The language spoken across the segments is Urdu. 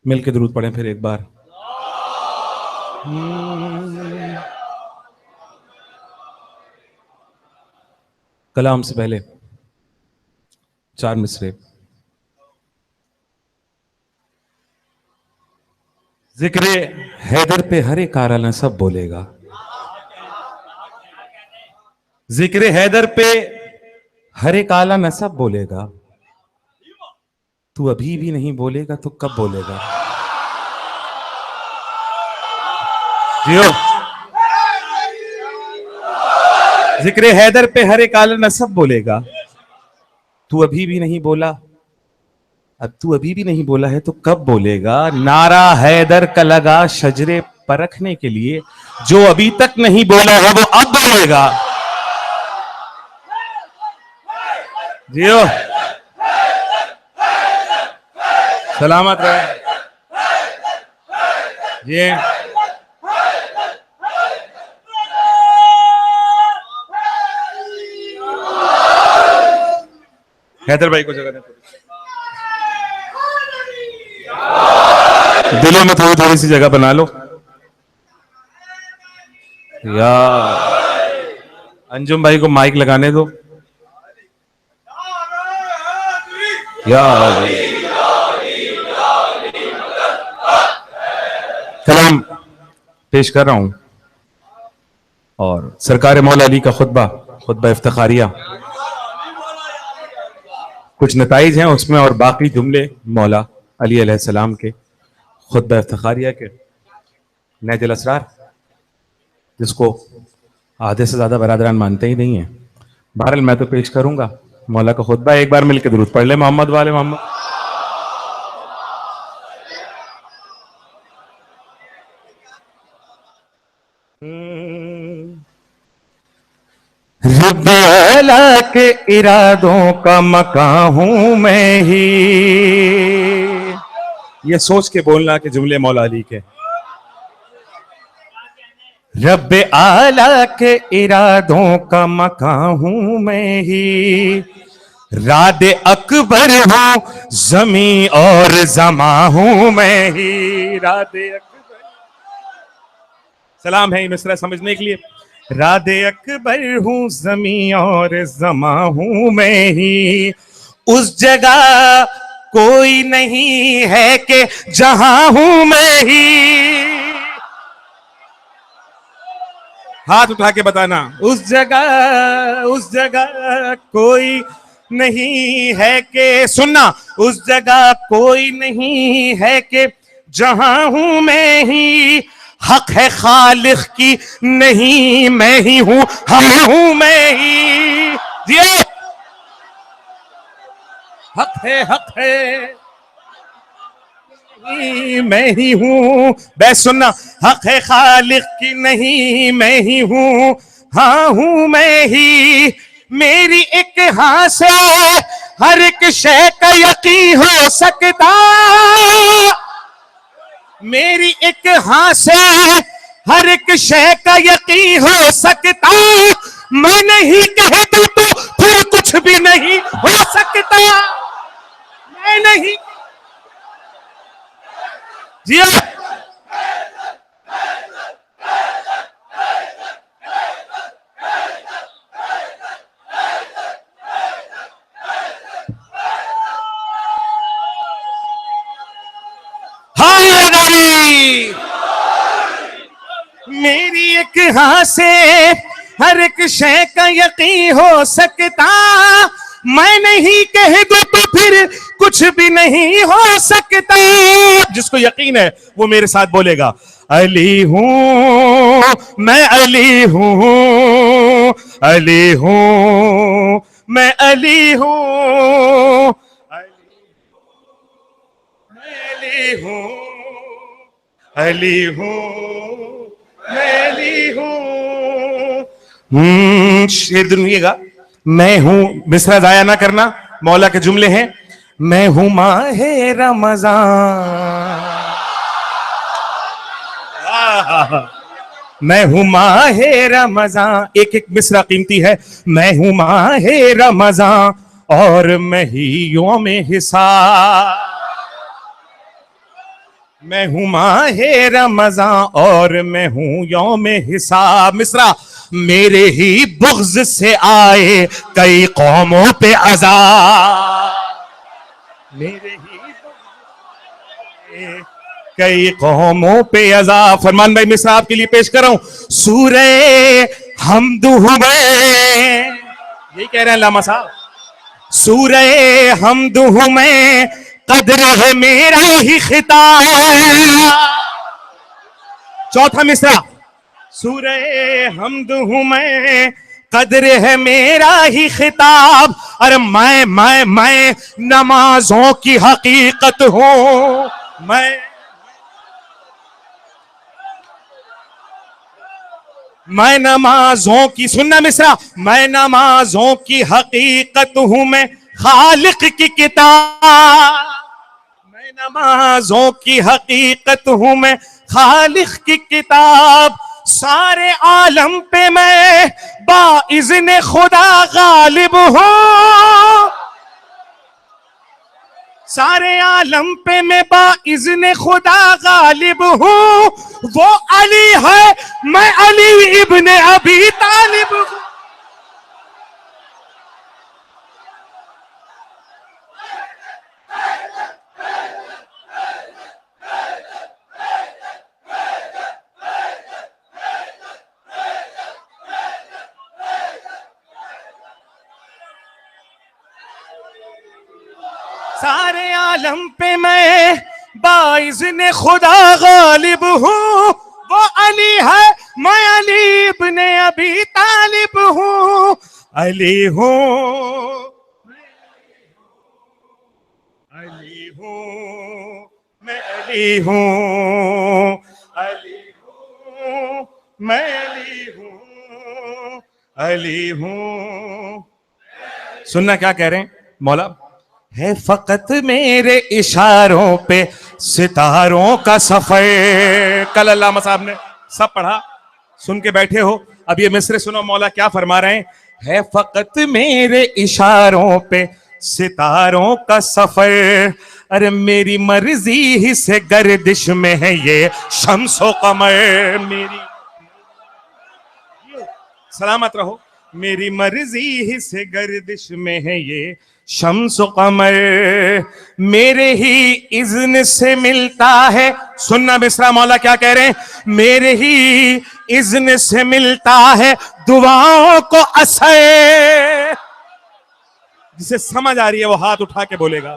مل کے درود پڑھیں پھر ایک بار. کلام سے پہلے 4 مصرے. ذکر حیدر پہ ہر ایک آرا نسب بولے گا. ذکر حیدر پہ ہر ایک آلہ نسب بولے گا. تو ابھی بھی نہیں بولے گا تو کب بولے گا؟ جیو. ذکر حیدر پہ ہر ایک آلہ نسب بولے گا. تو ابھی بھی نہیں بولا. اب تو ابھی بھی نہیں بولا ہے تو کب بولے گا؟ نعرہ حیدر کا لگا شجرے پرکھنے کے لیے. جو ابھی تک نہیں بولا ہے وہ اب بولے گا. جیو. سلامت رہے. جی. حیدر بھائی کو جگہ دیں. دلوں میں تھوڑی سی جگہ بنا لو. یا انجم بھائی کو مائک لگانے دو. یا کلام پیش کر رہا ہوں اور سرکار مولا علی کا خطبہ افتخاریہ. کچھ نتائج ہیں اس میں اور باقی جملے مولا علی علیہ السلام کے خطبہ افتخاریہ کے نیج الاسرار، جس کو آدھے سے زیادہ برادران مانتے ہی نہیں ہیں. بہرحال میں تو پیش کروں گا مولا کا خطبہ. ایک بار مل کے درود پڑھ لے محمد والے محمد. رب اعلیٰ کے ارادوں کا مکان ہوں میں ہی. یہ سوچ کے بولنا کہ جملے مولا علی کے. رب اعلیٰ کے ارادوں کا مکان ہوں میں ہی. راد اکبر ہوں زمین اور زماں ہوں میں ہی. راد اکبر. سلام ہے مصرع سمجھنے کے لیے. راد اکبر ہوں زمین اور زماں ہوں میں ہی. اس جگہ کوئی نہیں ہے کہ جہاں ہوں میں ہی. ہاتھ اٹھا کے بتانا. اس جگہ کوئی نہیں ہے کہ سننا. اس جگہ کوئی نہیں ہے کہ جہاں ہوں میں ہی. حق ہے خالق کی نہیں میں ہی ہوں ہم ہوں میں ہی. جی حق ہے میں ہی ہوں. بے سننا. حق ہے خالق کی نہیں میں ہی ہوں ہاں ہوں میں ہی. میری ایک ہاں سے ہر ایک شے کا یقین ہو سکتا. میری ایک ہاں سے ہر ایک شے کا یقین ہو سکتا. میں نہیں کہہ دوں تو پھر کچھ بھی نہیں ہو سکتا. میں نہیں. جی میری ایک ہاں سے ہر ایک شے کا یقین ہو سکتا. میں نہیں کہہ دوں تو پھر کچھ بھی نہیں ہو سکتا. جس کو یقین ہے وہ میرے ساتھ بولے گا. علی ہوں میں علی ہوں علی ہوں میں علی ہوں علی ہوں علی ہوں میں علی ہوں. شعر سنیے گا. میں ہوں مصرع ضائع نہ کرنا. مولا کے جملے ہیں. میں ہوں ماہ رمضان. میں ہوں ماہ رمضان. ایک ایک مصرع قیمتی ہے. میں ہوں ماہ رمضان اور میں ہی یوم حساب. میں ہوں ماہ رمضان اور میں ہوں یوم حساب. مصرع. میرے ہی بغض سے آئے کئی قوموں پہ عذاب. میرے ہی کئی قوموں پہ عذاب. فرمان بھائی مصرع آپ کے لیے پیش کر رہا ہوں. سورہ حمد میں یہی کہہ رہے ہیں علامہ صاحب. سورہ حمد میں قدر ہے میرا ہی خطاب. چوتھا مصرع. سورہ حمد میں قدر ہے میرا ہی خطاب. ارے میں نمازوں کی حقیقت ہوں. میں نمازوں کی سننا مصرع. میں نمازوں کی حقیقت ہوں میں خالق کی کتاب. میں نمازوں کی حقیقت ہوں میں خالق کی کتاب. سارے عالم پہ میں باذن خدا غالب ہوں. سارے عالم پہ میں باذن خدا غالب ہوں. وہ علی ہے میں علی ابن ابی طالب ہوں. سارے عالم پہ میں باذن خدا غالب ہوں. وہ علی ہے میں علی ابن ابی طالب ہوں. علی ہوں علی ہوں میں علی ہوں. علی ہوں میں علی ہوں. علی ہوں. سننا کیا کہہ رہے ہیں مولا. ہے فقط میرے اشاروں پہ ستاروں کا سفر. کل علامہ صاحب نے سب پڑھا, سن کے بیٹھے ہو. اب یہ مصرع سنو مولا کیا فرما رہے ہیں. ہے فقط میرے اشاروں پہ ستاروں کا سفر. ارے میری مرضی ہی سے گردش میں ہے یہ شمس و قمر. میری سلامت رہو. میری مرضی ہی سے گردش میں ہے یہ شمس و قمر. میرے ہی اذن سے ملتا ہے. سننا مصرع مولا کیا کہہ رہے ہیں. میرے ہی اذن سے ملتا ہے دعاؤں کو اثر. جسے سمجھ آ رہی ہے وہ ہاتھ اٹھا کے بولے گا.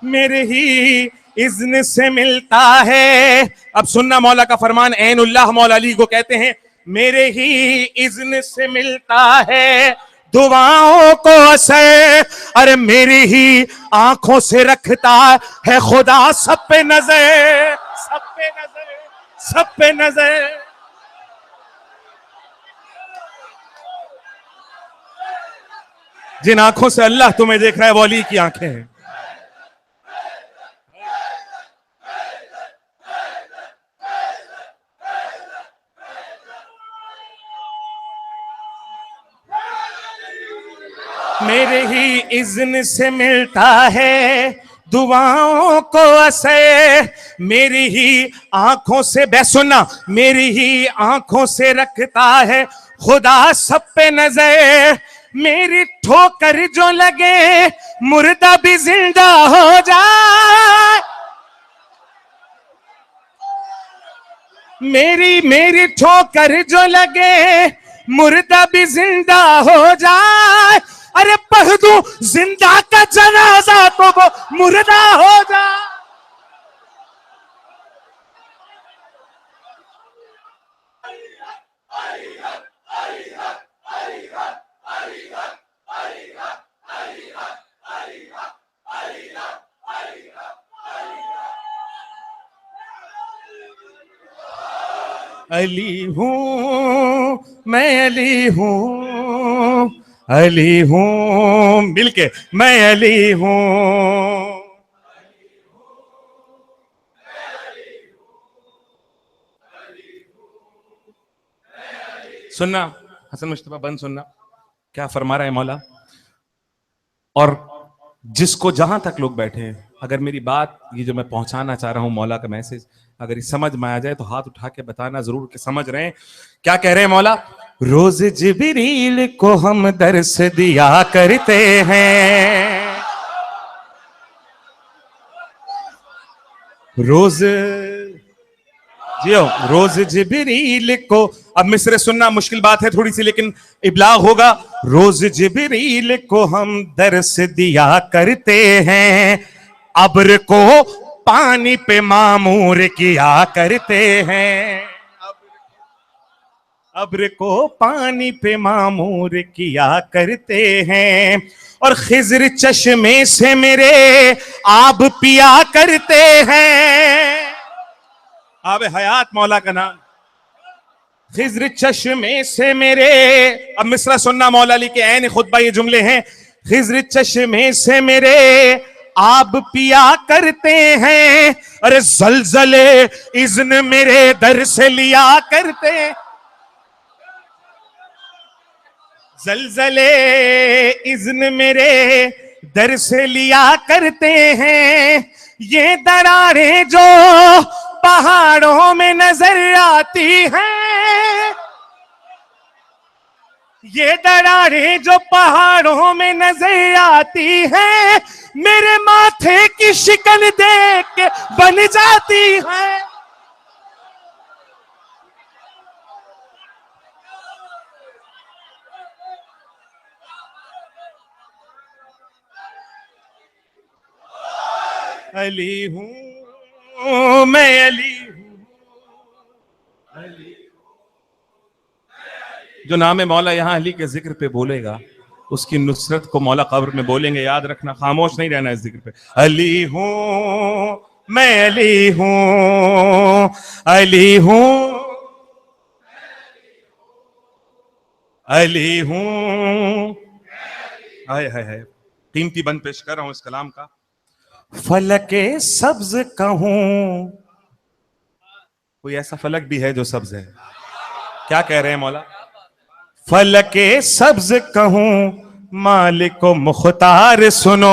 میرے ہی اذن سے ملتا ہے. اب سننا مولا کا فرمان. عین اللہ مولا علی کو کہتے ہیں میرے ہی اذن سے ملتا ہے دعاؤں کو اثر. ارے میری ہی آنکھوں سے رکھتا ہے خدا سب پہ نظر. سب پہ نظر. سب پہ نظر. جن آنکھوں سے اللہ تمہیں دیکھ رہا ہے وہ علی کی آنکھیں ہیں. میرے ہی اذن سے ملتا ہے دعاؤں کو اثر. میری ہی آنکھوں سے بے سننا. میری ہی آنکھوں سے رکھتا ہے خدا سب پہ نظر. میری ٹھوکر جو لگے مردہ بھی زندہ ہو جائے. میری ٹھوکر جو لگے مردہ بھی زندہ ہو جائے. ارے پڑھ دوں زندہ کا جنازہ تو وہ مردہ ہو جائے. علی ہوں میں علی ہوں. علی ہوں مل کے میں علی ہوں. سننا حسن مشتبہ بند سننا کیا فرما رہا ہے مولا. اور جس کو جہاں تک لوگ بیٹھے ہیں اگر میری بات یہ جو میں پہنچانا چاہ رہا ہوں مولا کا میسج اگر یہ سمجھ میں آ جائے تو ہاتھ اٹھا کے بتانا ضرور کہ سمجھ رہے ہیں. کیا کہہ رہے ہیں مولا؟ روز جبریل کو ہم درس دیا کرتے ہیں. روز روز جبریل کو، اب مصرع سننا مشکل بات ہے تھوڑی سی لیکن ابلاغ ہوگا. روز جبریل کو ہم درس دیا کرتے ہیں، ابر کو پانی پہ معمور کیا کرتے ہیں. ابر کو پانی پہ معمور کیا کرتے ہیں، اور خضر چشمے سے میرے آب پیا کرتے ہیں. آب حیات مولا کا نام. خضر چشمے سے میرے، اب مصرع سننا مولا علی کے عین خطبہ یہ جملے ہیں. خضر چشمے سے میرے آب پیا کرتے ہیں، ارے زلزلے اذن میرے در سے لیا کرتے ہیں. زلزلے اذن میرے در سے لیا کرتے ہیں. یہ دراریں جو پہاڑوں میں نظر آتی ہیں، یہ دراریں جو پہاڑوں میں نظر آتی ہیں، میرے ماتھے کی شکن دیکھ کے بن جاتی ہیں. علی ہوں میں، علی ہوں. جو نام مولا یہاں علی کے ذکر پہ بولے گا اس کی نصرت کو مولا قبر میں بولیں گے. یاد رکھنا، خاموش نہیں رہنا اس ذکر پہ. علی ہوں میں، علی ہوں، علی ہوں، علی ہوں. ہائے ہائے ہائے، قیمتی بند پیش کر رہا ہوں اس کلام کا. فلک سبز کہوں، کوئی ایسا فلک بھی ہے جو سبز ہے؟ کیا کہہ رہے ہیں مولا؟ فلک سبز کہوں مالک و مختار سنو،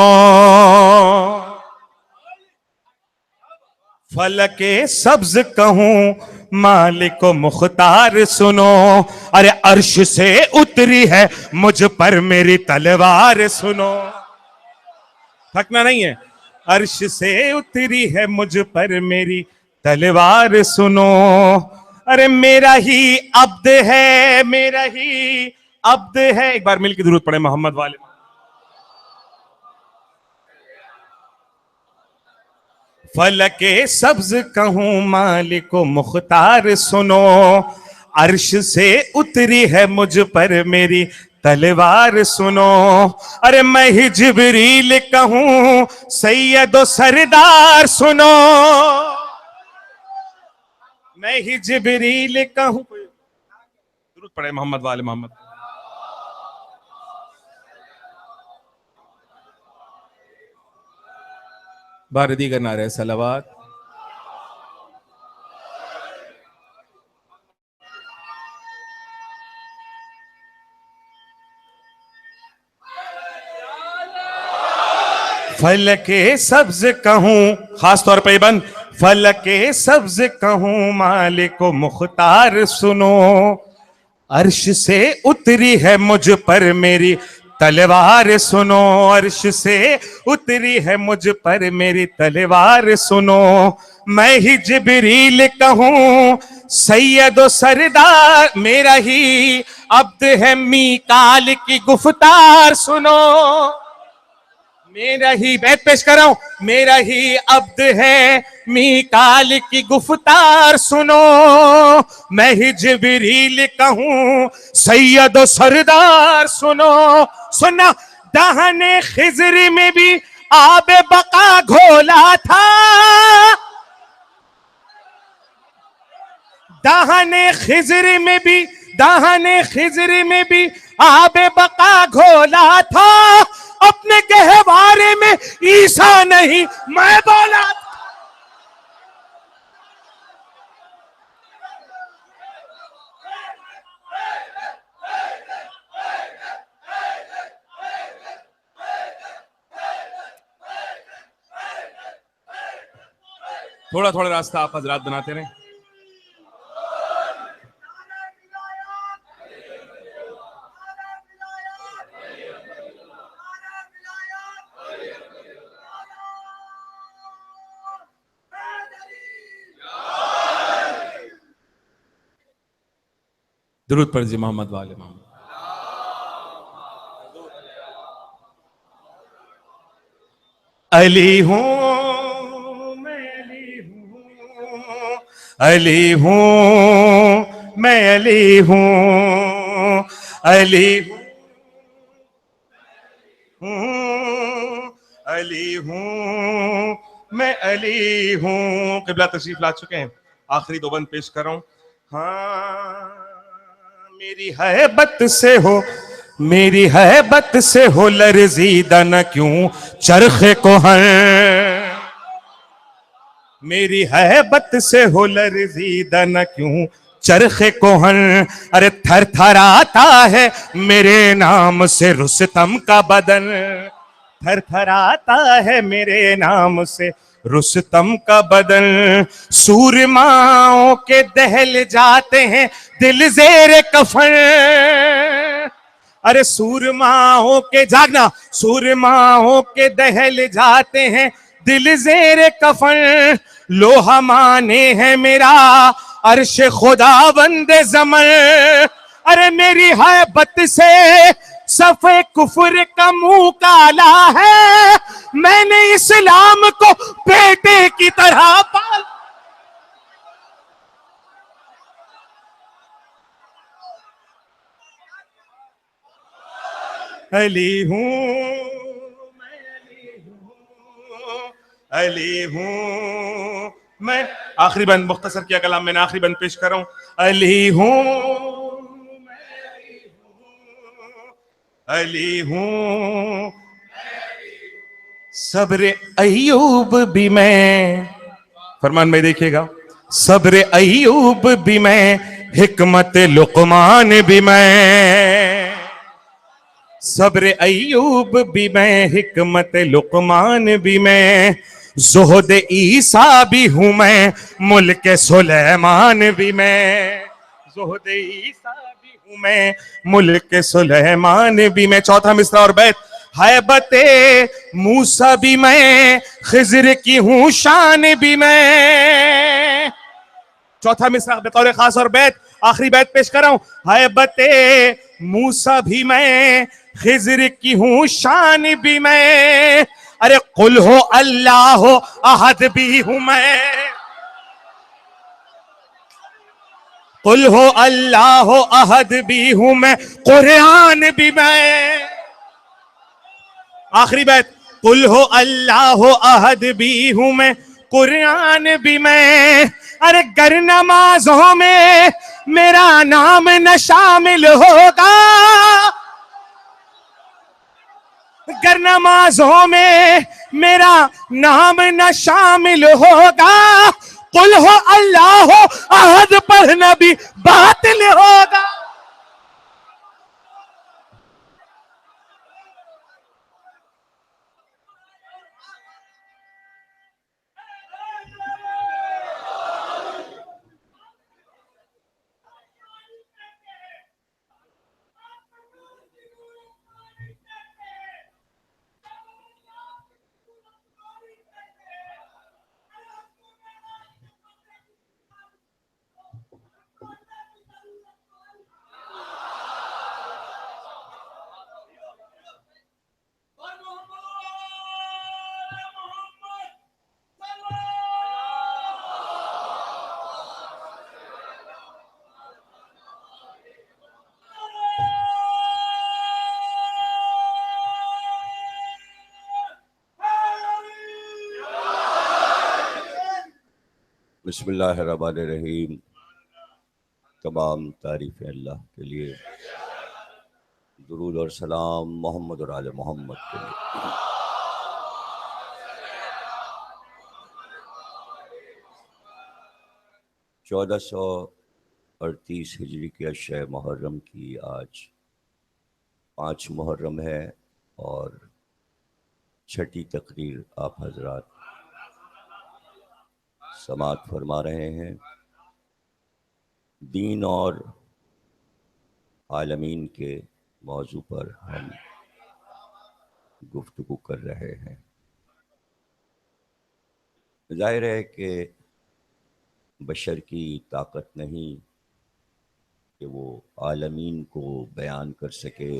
فلک سبز کہوں مالک و مختار سنو. ارے عرش سے اتری ہے مجھ پر میری تلوار سنو. تھکنا نہیں ہے. عرش سے اتری ہے مجھ پر میری تلوار سنو. ارے میرا ہی عبد ہے، میرا ہی عبد ہے. ایک بار مل کے درود پڑھیں محمد والے. فلک سبز کہوں مالک و مختار سنو، عرش سے اتری ہے مجھ پر میری تلوار سنو. ارے میں ہی جبریل کہوں سید و سردار سنو، میں ہی جبریل کہوں. درود پڑھے محمد والے محمد. بار دیگر نعرہ صلوات. فلک سبز کہوں، خاص طور پہ بند، فلک سبز کہوں مالک و مختار سنو، عرش سے اتری ہے مجھ پر میری تلوار سنو. عرش سے اتری ہے مجھ پر میری تلوار سنو. میں ہی جبریل کہوں سید و سردار، میرا ہی عبد ہے میکال کی گفتار سنو. میرا ہی بیت پیش کر رہا ہوں، میرا ہی عبد ہے میکال کی گفتار سنو. میں ہی جبریل کہوں سید و سردار سنو. سننا، دہن خضر میں بھی آب بقا گھولا تھا، دہن خضر میں بھی، دہن خضر میں بھی آب بقا گھولا تھا. اپنے گہوارے میں عیسیٰ نہیں میں بولا تھا. تھوڑا تھوڑا راستہ آپ حضرات بناتے رہیں. درود پر جی محمد والے محمد. علی ہوں میں علی ہوں، علی ہوں میں علی ہوں، علی ہوں، علی ہوں میں علی ہوں. قبلہ تشریف لا چکے ہیں، آخری دو بند پیش کر رہا ہوں. ہاں میری ہیبت سے ہو، میری ہیبت سے ہو لرزیدہ نہ کیوں چرخ کوہن، میری ہیبت سے ہو لرزیدہ نہ کیوں چرخ کوہن. ارے تھر تھر آتا ہے میرے نام سے رستم کا بدن، تھر تھر آتا ہے میرے نام سے رستم کا بدن. سورماؤں کے دہل جاتے ہیں دل زیر کفن، ارے سورماؤں کے جاگنا، سورماؤں کے دہل جاتے ہیں دل زیر کفن. لوہا مانے ہے میرا عرش خدا بند زمن، ارے میری ہیبت سے صف کفر کا منہ کالا ہے، میں نے اسلام کو بیٹے کی طرح پالا. علی ہوں میں علی ہوں، علی ہوں میں. آخری بند مختصر کیا کلام میں نے، آخری بند پیش کر رہا ہوں. علی ہوں میں علی ہوں، علی ہوں. صبر ایوب بھی میں، فرمان میں دیکھیے گا، صبر ایوب بھی میں، حکمت لقمان بھی میں، صبر ایوب بھی میں، حکمت لقمان بھی میں، زہد عیسیٰ بھی ہوں میں، ملک سلیمان بھی میں، زہد عیسیٰ بھی ہوں میں، ملک سلیمان بھی میں. چوتھا مصرع اور بیت. ہیبت موسیٰ بھی میں، خضر کی ہوں شان بھی میں. چوتھا مصرع بطور خاص اور بیت، آخری بیت پیش کر رہا ہوں. ہیبت موسیٰ بھی میں، خضر کی ہوں شان بھی میں. ارے قل ہو اللہ احد بھی ہوں میں، قل ہو اللہ احد بھی ہوں میں، قرآن بھی میں. آخری بیت. قل ہو اللہ احد بھی ہوں میں، قرآن بھی میں. ارے گر نمازوں میں میرا نام نہ شامل ہوگا، گر نمازوں میں میرا نام نہ شامل ہوگا، قل ہو اللہ احد پڑھنا بھی باطل ہوگا. بسم اللہ الرحمن الرحیم. تمام تعریف اللہ کے لیے، درود اور سلام محمد اور آل محمد کے لیے. 1438 ہجری کے اشہ محرم کی آج 5 محرم ہے اور چھٹی تقریر آپ حضرات سماعت فرما رہے ہیں۔ دین اور عالمین کے موضوع پر ہم گفتگو کر رہے ہیں۔ ظاہر ہے کہ بشر کی طاقت نہیں کہ وہ عالمین کو بیان کر سکے،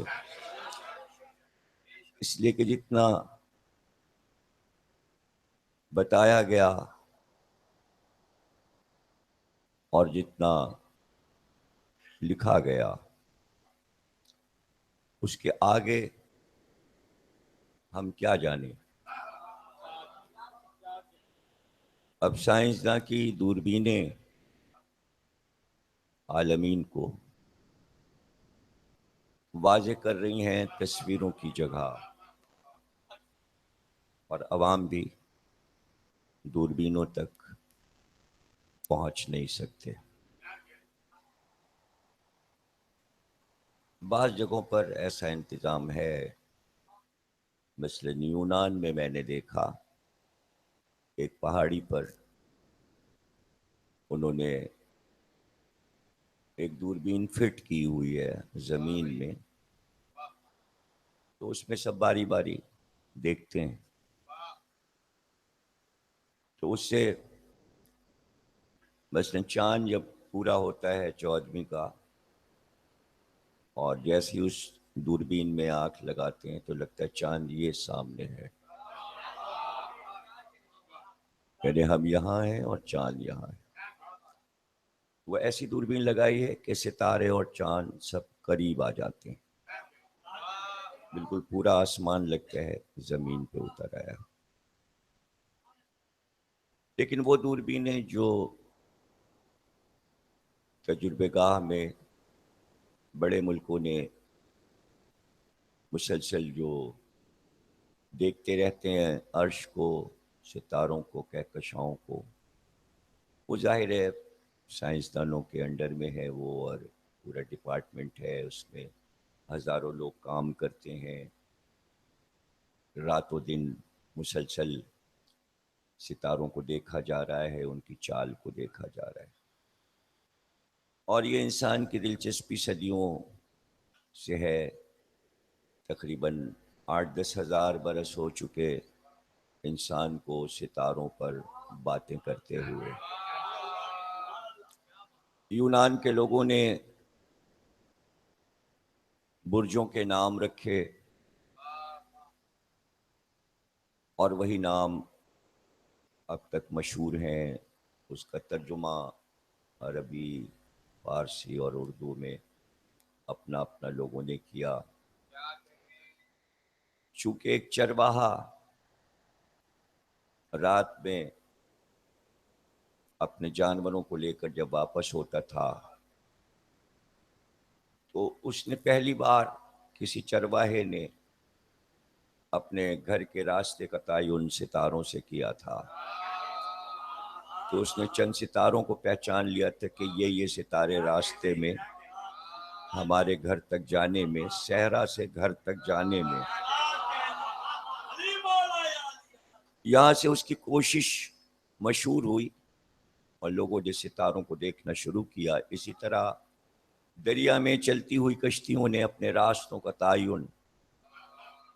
اس لیے کہ جتنا بتایا گیا اور جتنا لکھا گیا اس کے آگے ہم کیا جانیں۔ اب سائنسداں کی دوربینیں عالمین کو واضح کر رہی ہیں تصویروں کی جگہ، اور عوام بھی دوربینوں تک پہنچ نہیں سکتے۔ بعض جگہوں پر ایسا انتظام ہے، مثلاً یونان میں نے دیکھا ایک پہاڑی پر انہوں نے ایک دوربین فٹ کی ہوئی ہے زمین میں، تو اس میں سب باری باری دیکھتے ہیں، تو اس سے مثلاً چاند جب پورا ہوتا ہے 14ویں کا، اور جیسے ہی اس دوربین میں آنکھ لگاتے ہیں تو لگتا ہے چاند یہ سامنے ہے، یعنی ہم یہاں ہیں اور چاند یہاں ہے۔ وہ ایسی دوربین لگائی ہے کہ ستارے اور چاند سب قریب آ جاتے ہیں، بالکل پورا آسمان لگتا ہے زمین پہ اتر آیا۔ لیکن وہ دوربینیں جو تجربے گاہ میں بڑے ملکوں نے مسلسل جو دیکھتے رہتے ہیں عرش کو، ستاروں کو، کہکشاؤں کو، وہ ظاہر ہے سائنسدانوں کے انڈر میں ہے وہ، اور پورا ڈپارٹمنٹ ہے، اس میں ہزاروں لوگ کام کرتے ہیں، رات و دن مسلسل ستاروں کو دیکھا جا رہا ہے، ان کی چال کو دیکھا جا رہا ہے، اور یہ انسان کی دلچسپی صدیوں سے ہے۔ تقریباً 8-10 ہزار برس ہو چکے انسان کو ستاروں پر باتیں کرتے ہوئے۔ یونان کے لوگوں نے برجوں کے نام رکھے، اور وہی نام اب تک مشہور ہیں۔ اس کا ترجمہ عربی، فارسی اور اردو میں اپنا اپنا لوگوں نے کیا۔ چونکہ ایک چرواہا رات میں اپنے جانوروں کو لے کر جب واپس ہوتا تھا تو اس نے پہلی بار کسی چرواہے نے اپنے گھر کے راستے کا تعین ستاروں سے کیا تھا، تو اس نے چند ستاروں کو پہچان لیا تھا کہ یہ ستارے راستے میں ہمارے گھر تک جانے میں، صحرا سے گھر تک جانے میں، یہاں سے اس کی کوشش مشہور ہوئی اور لوگوں نے ستاروں کو دیکھنا شروع کیا۔ اسی طرح دریا میں چلتی ہوئی کشتیوں نے اپنے راستوں کا تعین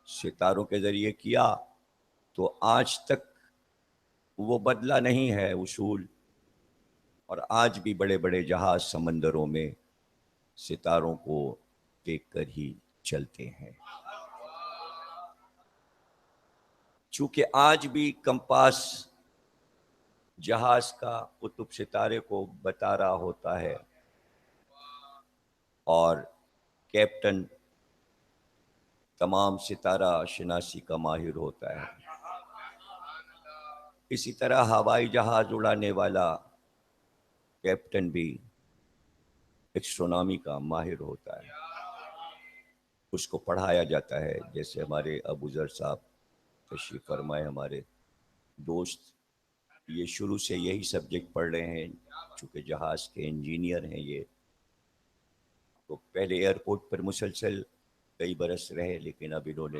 ستاروں کے ذریعے کیا، تو آج تک وہ بدلا نہیں ہے اصول، اور آج بھی بڑے بڑے جہاز سمندروں میں ستاروں کو دیکھ کر ہی چلتے ہیں۔ چونکہ آج بھی کمپاس جہاز کا قطب ستارے کو بتا رہا ہوتا ہے، اور کیپٹن تمام ستارہ شناسی کا ماہر ہوتا ہے، اسی طرح ہوائی جہاز اڑانے والا کیپٹن بھی ایسٹرونامی کا ماہر ہوتا ہے، اس کو پڑھایا جاتا ہے۔ جیسے ہمارے ابو ذر صاحب تشریف فرمائے، ہمارے دوست، یہ شروع سے یہی سبجیکٹ پڑھ رہے ہیں، چونکہ جہاز کے انجینئر ہیں یہ، تو پہلے ایئرپورٹ پر مسلسل کئی برس رہے، لیکن اب انہوں نے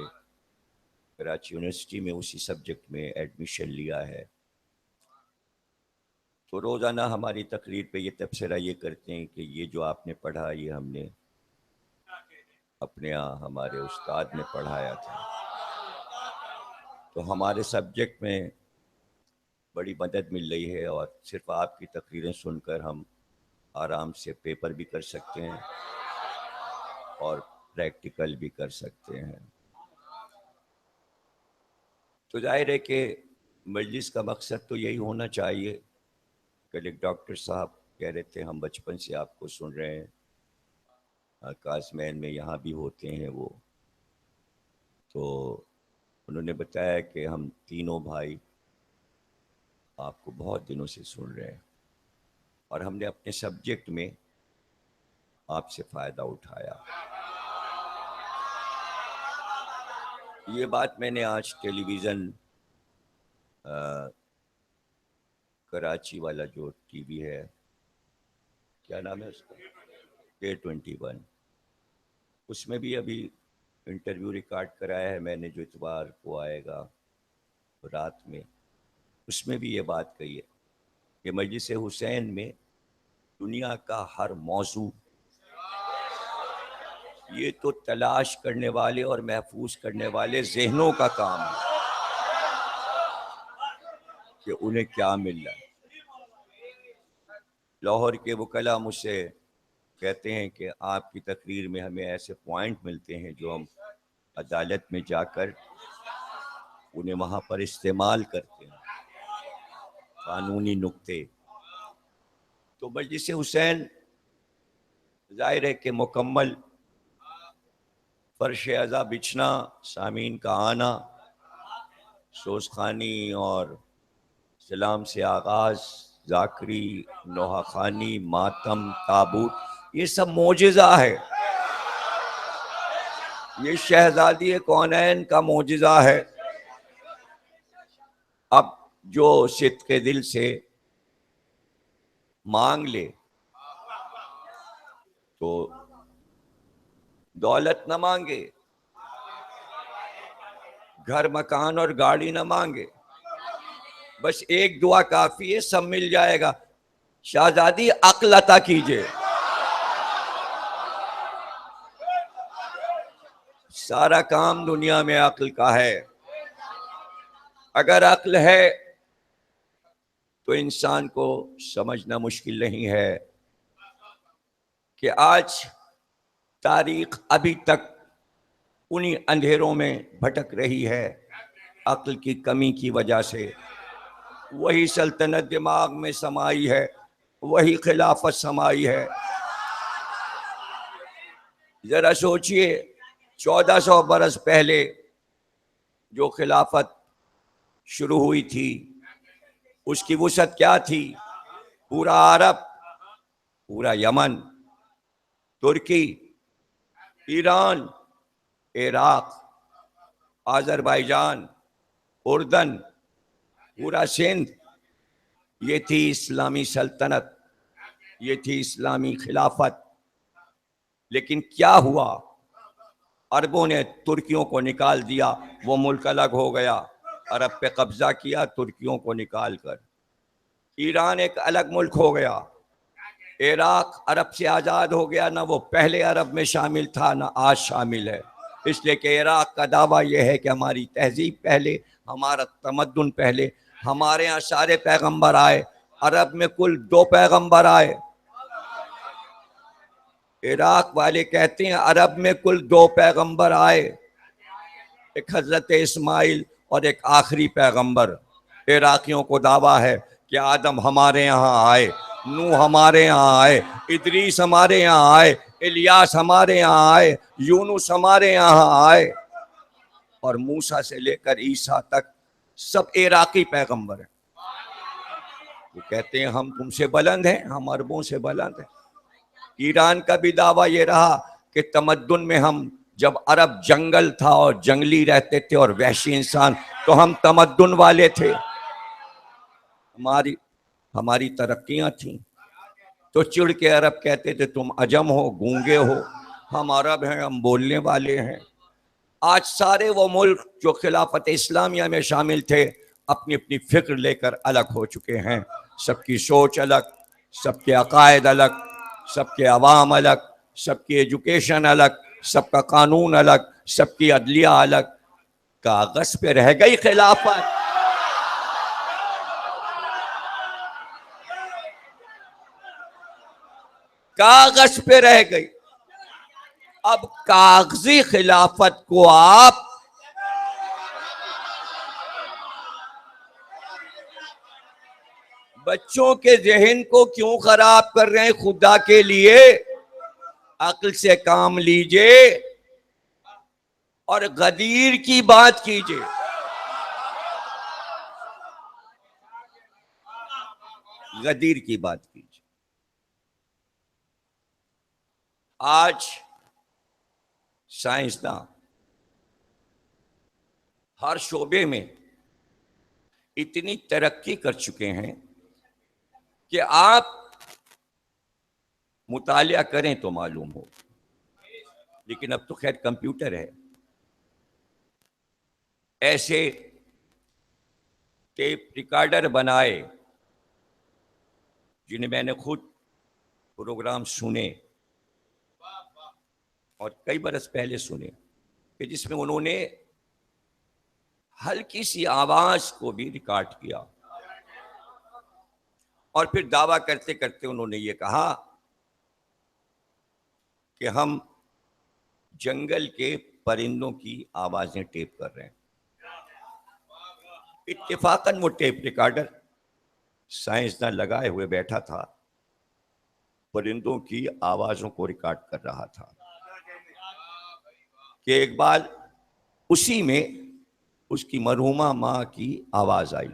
کراچی یونیورسٹی میں اسی سبجیکٹ میں ایڈمیشن لیا ہے۔ تو روزانہ ہماری تقریر پہ یہ تبصرہ یہ کرتے ہیں کہ یہ جو آپ نے پڑھا یہ ہم نے اپنے یہاں ہمارے استاد نے پڑھایا تھا. تو ہمارے سبجیکٹ میں بڑی مدد مل رہی ہے، اور صرف آپ کی تقریریں سن کر ہم آرام سے پیپر بھی کر سکتے ہیں اور پریکٹیکل بھی کر سکتے ہیں. تو ظاہر ہے کہ مجلس کا مقصد تو یہی ہونا چاہیے. کل ایک ڈاکٹر صاحب کہہ رہے تھے ہم بچپن سے آپ کو سن رہے ہیں، کازمین میں یہاں بھی ہوتے ہیں وہ، تو انہوں نے بتایا کہ ہم تینوں بھائی آپ کو بہت دنوں سے سن رہے ہیں، اور ہم نے اپنے سبجیکٹ میں آپ سے فائدہ اٹھایا. یہ بات میں نے آج ٹیلی ویژن کراچی والا جو ٹی وی ہے، کیا نام ہے اس کا، K21، اس میں بھی ابھی انٹرویو ریکارڈ کرایا ہے میں نے، جو اتوار کو آئے گا رات میں. اس میں بھی یہ بات کہی ہے کہ مجلس حسین میں دنیا کا ہر موضوع یہ تو تلاش کرنے والے اور محفوظ کرنے والے ذہنوں کا کام ہے کہ انہیں کیا مل رہا ہے. لاہور کے وکلاء مجھ سے کہتے ہیں کہ آپ کی تقریر میں ہمیں ایسے پوائنٹ ملتے ہیں جو ہم عدالت میں جا کر انہیں وہاں پر استعمال کرتے ہیں، قانونی نکتے. تو مجلس حسین ظاہر ہے کہ مکمل فرش عزا بچھنا، سامعین کا آنا، سوزخانی اور سلام سے آغاز، ذاکری، نوحہ خوانی، ماتم، تابوت، یہ سب معجزہ ہے. یہ شہزادی کونین کا معجزہ ہے. اب جو صدق دل سے مانگ لے تو دولت نہ مانگے، گھر مکان اور گاڑی نہ مانگے، بس ایک دعا کافی ہے، سب مل جائے گا. شہزادی عقل عطا کیجئے. سارا کام دنیا میں عقل کا ہے. اگر عقل ہے تو انسان کو سمجھنا مشکل نہیں ہے کہ آج تاریخ ابھی تک انہی اندھیروں میں بھٹک رہی ہے عقل کی کمی کی وجہ سے. وہی سلطنت دماغ میں سمائی ہے، وہی خلافت سمائی ہے. ذرا سوچئے 1400 برس پہلے جو خلافت شروع ہوئی تھی اس کی وسعت کیا تھی؟ پورا عرب، پورا یمن، ترکی، ایران، عراق، آذربائیجان، اردن، پورا سندھ. یہ تھی اسلامی سلطنت، یہ تھی اسلامی خلافت. لیکن کیا ہوا؟ عربوں نے ترکیوں کو نکال دیا، وہ ملک الگ ہو گیا. عرب پہ قبضہ کیا ترکیوں کو نکال کر. ایران ایک الگ ملک ہو گیا. عراق عرب سے آزاد ہو گیا، نہ وہ پہلے عرب میں شامل تھا نہ آج شامل ہے. اس لیے کہ عراق کا دعویٰ یہ ہے کہ ہماری تہذیب پہلے، ہمارا تمدن پہلے. ہمارے ہاں سارے پیغمبر آئے، عرب میں کل 2 پیغمبر آئے. عراق والے کہتے ہیں عرب میں کل 2 پیغمبر آئے، ایک حضرت اسماعیل اور ایک آخری پیغمبر. عراقیوں کو دعویٰ ہے کہ آدم ہمارے یہاں آئے، نوح ہمارے یہاں آئے، ادریس ہمارے یہاں آئے، الیاس ہمارے یہاں آئے، یونس ہمارے یہاں آئے، اور موسیٰ سے لے کر عیسیٰ تک سب عراقی پیغمبر ہیں. وہ کہتے ہیں ہم تم سے بلند ہیں، ہم عربوں سے بلند ہیں. ایران کا بھی دعویٰ یہ رہا کہ تمدن میں ہم، جب عرب جنگل تھا اور جنگلی رہتے تھے اور وحشی انسان، تو ہم تمدن والے تھے، ہماری ترقیاں تھیں. تو چڑ کے عرب کہتے تھے تم عجم ہو، گونگے ہو، ہم عرب ہیں، ہم بولنے والے ہیں. آج سارے وہ ملک جو خلافت اسلامیہ میں شامل تھے اپنی اپنی فکر لے کر الگ ہو چکے ہیں. سب کی سوچ الگ، سب کے عقائد الگ، سب کے عوام الگ، سب کی ایجوکیشن الگ، سب کا قانون الگ، سب کی عدلیہ الگ. کاغذ پہ رہ گئی خلافت. کاغذ پہ رہ گئی. اب کاغذی خلافت کو آپ بچوں کے ذہن کو کیوں خراب کر رہے ہیں؟ خدا کے لیے عقل سے کام لیجئے اور غدیر کی بات کیجئے. غدیر کی بات کیجئے. آج سائنسداں ہر شعبے میں اتنی ترقی کر چکے ہیں کہ آپ مطالعہ کریں تو معلوم ہو. لیکن اب تو خیر کمپیوٹر ہے. ایسے ٹیپ ریکارڈر بنائے جنہیں میں نے خود پروگرام سنے اور کئی برس پہلے سنے کہ جس میں انہوں نے ہلکی سی آواز کو بھی ریکارڈ کیا اور پھر دعویٰ کرتے کرتے انہوں نے یہ کہا کہ ہم جنگل کے پرندوں کی آوازیں ٹیپ کر رہے ہیں. اتفاقاً وہ ٹیپ ریکارڈر سائنسداں لگائے ہوئے بیٹھا تھا، پرندوں کی آوازوں کو ریکارڈ کر رہا تھا کہ اقبال اسی میں اس کی مرحومہ ماں کی آواز آئی.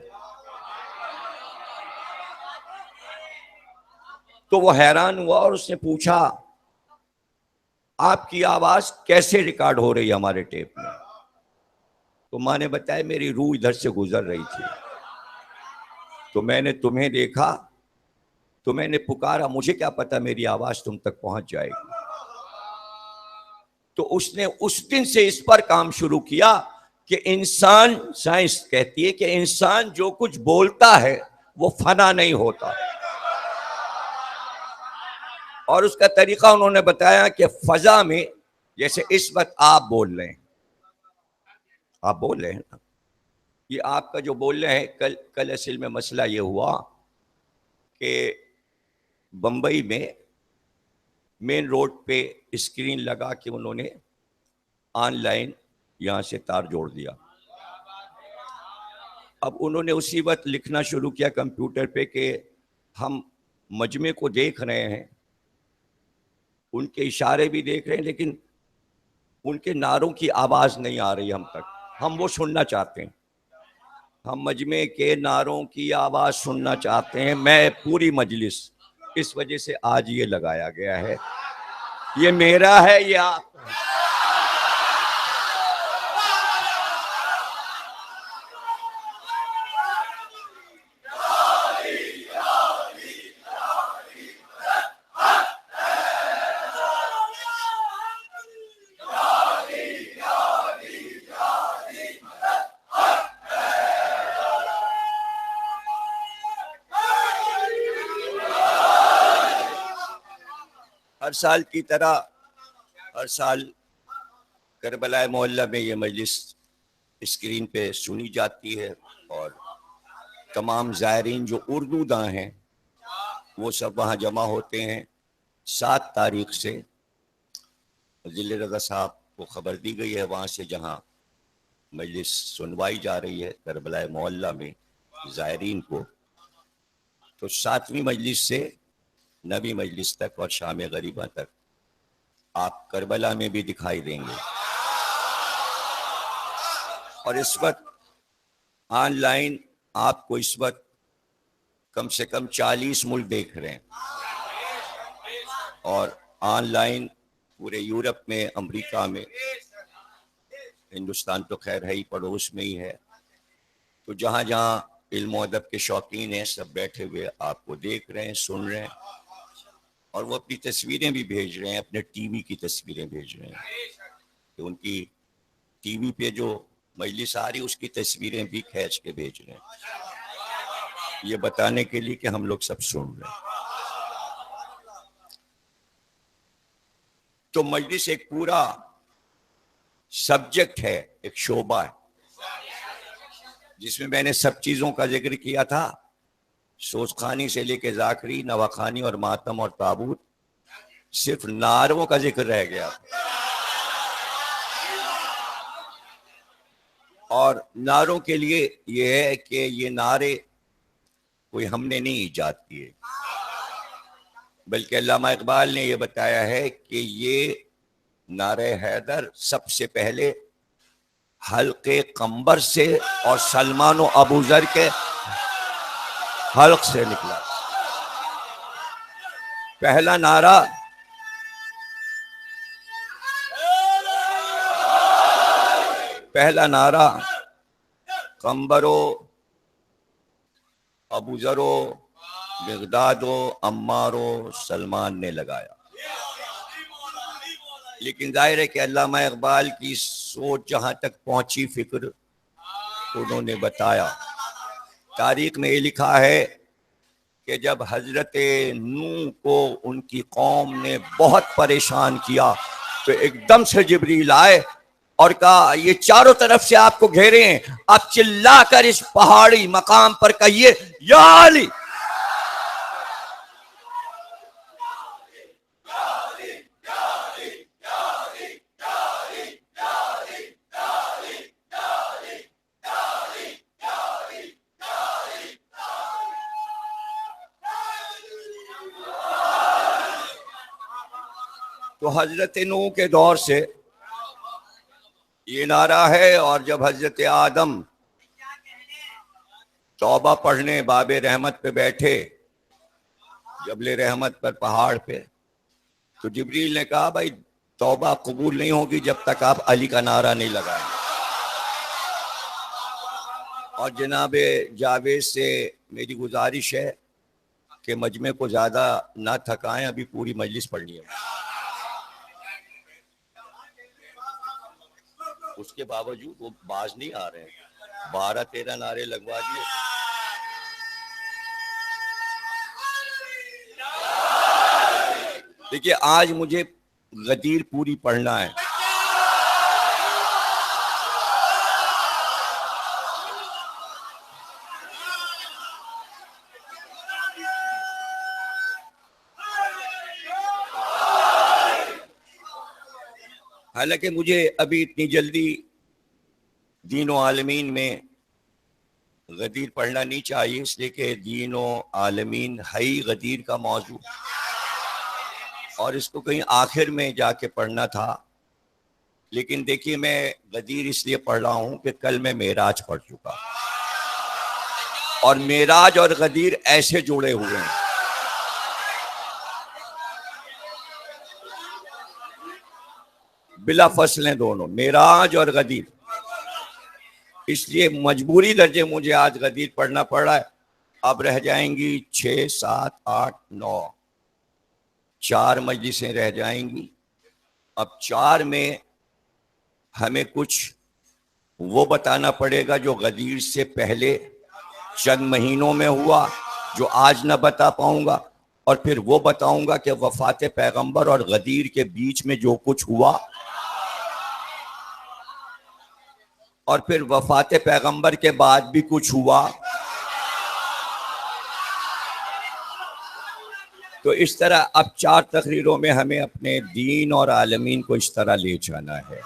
تو وہ حیران ہوا اور اس نے پوچھا آپ کی آواز کیسے ریکارڈ ہو رہی ہے ہمارے ٹیپ میں؟ تو ماں نے بتایا میری روح ادھر سے گزر رہی تھی تو میں نے تمہیں دیکھا تو میں نے پکارا، مجھے کیا پتا میری آواز تم تک پہنچ جائے گی. تو اس نے اس دن سے اس پر کام شروع کیا کہ انسان، سائنس کہتی ہے کہ انسان جو کچھ بولتا ہے وہ فنا نہیں ہوتا. اور اس کا طریقہ انہوں نے بتایا کہ فضا میں جیسے اس وقت آپ بول رہے ہیں، آپ بول رہے ہیں نا، یہ آپ کا جو بول رہے ہیں، کل اصل میں مسئلہ یہ ہوا کہ بمبئی میں مین روڈ پہ اسکرین لگا کے انہوں نے آن لائن یہاں سے تار جوڑ دیا. اب انہوں نے اسی وقت لکھنا شروع کیا کمپیوٹر پہ کہ ہم مجمع کو دیکھ رہے ہیں، ان کے اشارے بھی دیکھ رہے ہیں، لیکن ان کے نعروں کی آواز نہیں آ رہی ہم تک، ہم وہ سننا چاہتے ہیں. ہم مجمع کے نعروں کی آواز سننا چاہتے ہیں، میں پوری مجلس. اس وجہ سے آج یہ لگایا گیا ہے. یہ میرا ہے، یہ آپ. ہر سال کی طرح ہر سال کربلا محلہ میں یہ مجلس اسکرین پہ سنی جاتی ہے اور تمام زائرین جو اردو داں ہیں وہ سب وہاں جمع ہوتے ہیں. 7 تاریخ سے ذل رضا صاحب کو خبر دی گئی ہے وہاں سے جہاں مجلس سنوائی جا رہی ہے کربلا محلہ میں زائرین کو. تو 7ویں مجلس سے 9ویں مجلس تک اور شام غریبہ تک آپ کربلا میں بھی دکھائی دیں گے. اور اس وقت آن لائن آپ کو اس وقت کم سے کم 40 ملک دیکھ رہے ہیں، اور آن لائن پورے یورپ میں، امریکہ میں، ہندوستان تو خیر ہے ہی پڑوس میں ہی ہے. تو جہاں جہاں علم و ادب کے شوقین ہیں سب بیٹھے ہوئے آپ کو دیکھ رہے ہیں، سن رہے ہیں، اور وہ اپنی تصویریں بھی بھیج رہے ہیں، اپنے ٹی وی کی تصویریں بھیج رہے ہیں کہ ان کی ٹی وی پہ جو مجلس آ رہی اس کی تصویریں بھی کھینچ کے بھیج رہے ہیں. یہ بتانے کے لیے کہ ہم لوگ سب سن رہے ہیں. تو مجلس ایک پورا سبجیکٹ ہے، ایک شعبہ ہے جس میں نے سب چیزوں کا ذکر کیا تھا، سوزخانی سے لے کے ذاکری، نواخانی اور ماتم اور تابوت. صرف نعروں کا ذکر رہ گیا، اور نعروں کے لیے یہ ہے کہ یہ نعرے کوئی ہم نے نہیں ایجاد کیے، بلکہ علامہ اقبال نے یہ بتایا ہے کہ یہ نعرہ حیدر سب سے پہلے حلقے قمبر سے اور سلمان و ابو ذر کے حلق سے نکلا. پہلا نعرہ قمبر و ابو ذر و مقداد و عمار و سلمان نے لگایا. لیکن ظاہر ہے کہ علامہ اقبال کی سوچ جہاں تک پہنچی، فکر انہوں نے بتایا. تاریخ میں یہ لکھا ہے کہ جب حضرت نوح کو ان کی قوم نے بہت پریشان کیا تو ایک دم سے جبریل آئے اور کہا یہ چاروں طرف سے آپ کو گھیرے ہیں، آپ چلا کر اس پہاڑی مقام پر کہیے یا علی. تو حضرت نوح کے دور سے یہ نعرہ ہے، اور جب حضرت آدم توبہ پڑھنے باب رحمت پہ بیٹھے، جبل رحمت پر پہاڑ پہ، تو جبریل نے کہا بھائی توبہ قبول نہیں ہوگی جب تک آپ علی کا نعرہ نہیں لگائیں. اور جناب جاوید سے میری گزارش ہے کہ مجمع کو زیادہ نہ تھکائیں، ابھی پوری مجلس پڑھنی ہے. اس کے باوجود وہ باز نہیں آ رہے ہیں، 12-13 نعرے لگوا دیے. دیکھیے آج مجھے غدیر پوری پڑھنا ہے. حالانکہ مجھے ابھی اتنی جلدی دین و عالمین میں غدیر پڑھنا نہیں چاہیے، اس لیے کہ دین و عالمین ہے ہی غدیر کا موضوع، اور اس کو کہیں آخر میں جا کے پڑھنا تھا. لیکن دیکھیے میں غدیر اس لیے پڑھ رہا ہوں کہ کل میں معراج پڑھ چکا، اور معراج اور غدیر ایسے جڑے ہوئے ہیں. بلا فصلیں دونوں، معراج اور غدیر. اس لیے مجبوری درجے مجھے آج غدیر پڑھنا پڑ رہا ہے. اب رہ جائیں گی 6، 7، 8، 9، 4 مجلسیں رہ جائیں گی. اب 4 میں ہمیں کچھ وہ بتانا پڑے گا جو غدیر سے پہلے چند مہینوں میں ہوا، جو آج نہ بتا پاؤں گا، اور پھر وہ بتاؤں گا کہ وفات پیغمبر اور غدیر کے بیچ میں جو کچھ ہوا، اور پھر وفات پیغمبر کے بعد بھی کچھ ہوا. تو اس طرح اب 4 تقریروں میں ہمیں اپنے دین اور عالمین کو اس طرح لے جانا ہے.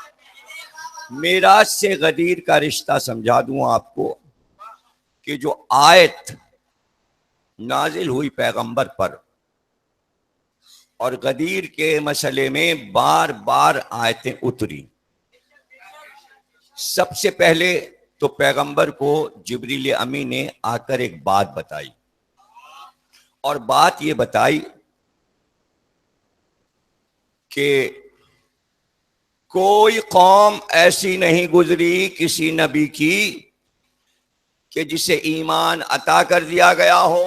معراج سے غدیر کا رشتہ سمجھا دوں آپ کو کہ جو آیت نازل ہوئی پیغمبر پر، اور غدیر کے مسئلے میں بار بار آیتیں اتری. سب سے پہلے تو پیغمبر کو جبریل امی نے آ کر ایک بات بتائی، اور بات یہ بتائی کہ کوئی قوم ایسی نہیں گزری کسی نبی کی کہ جسے ایمان عطا کر دیا گیا ہو.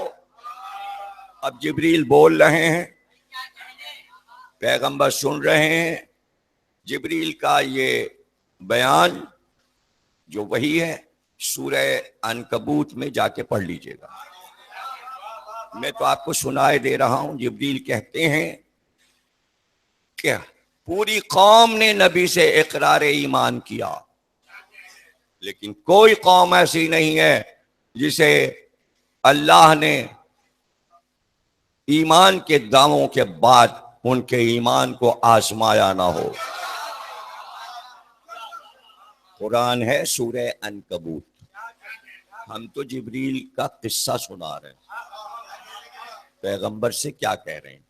اب جبریل بول رہے ہیں، پیغمبر سن رہے ہیں. جبریل کا یہ بیان جو وہی ہے، سورہ عنکبوت میں جا کے پڑھ لیجئے گا. میں تو آپ کو سنائے دے رہا ہوں. جبریل کہتے ہیں کہ پوری قوم نے نبی سے اقرار ایمان کیا، لیکن کوئی قوم ایسی نہیں ہے جسے اللہ نے ایمان کے دعووں کے بعد ان کے ایمان کو آزمایا نہ ہو. قرآن ہے سورہ عنکبوت. ہم تو جبریل کا قصہ سنا رہے ہیں، پیغمبر سے کیا کہہ رہے ہیں.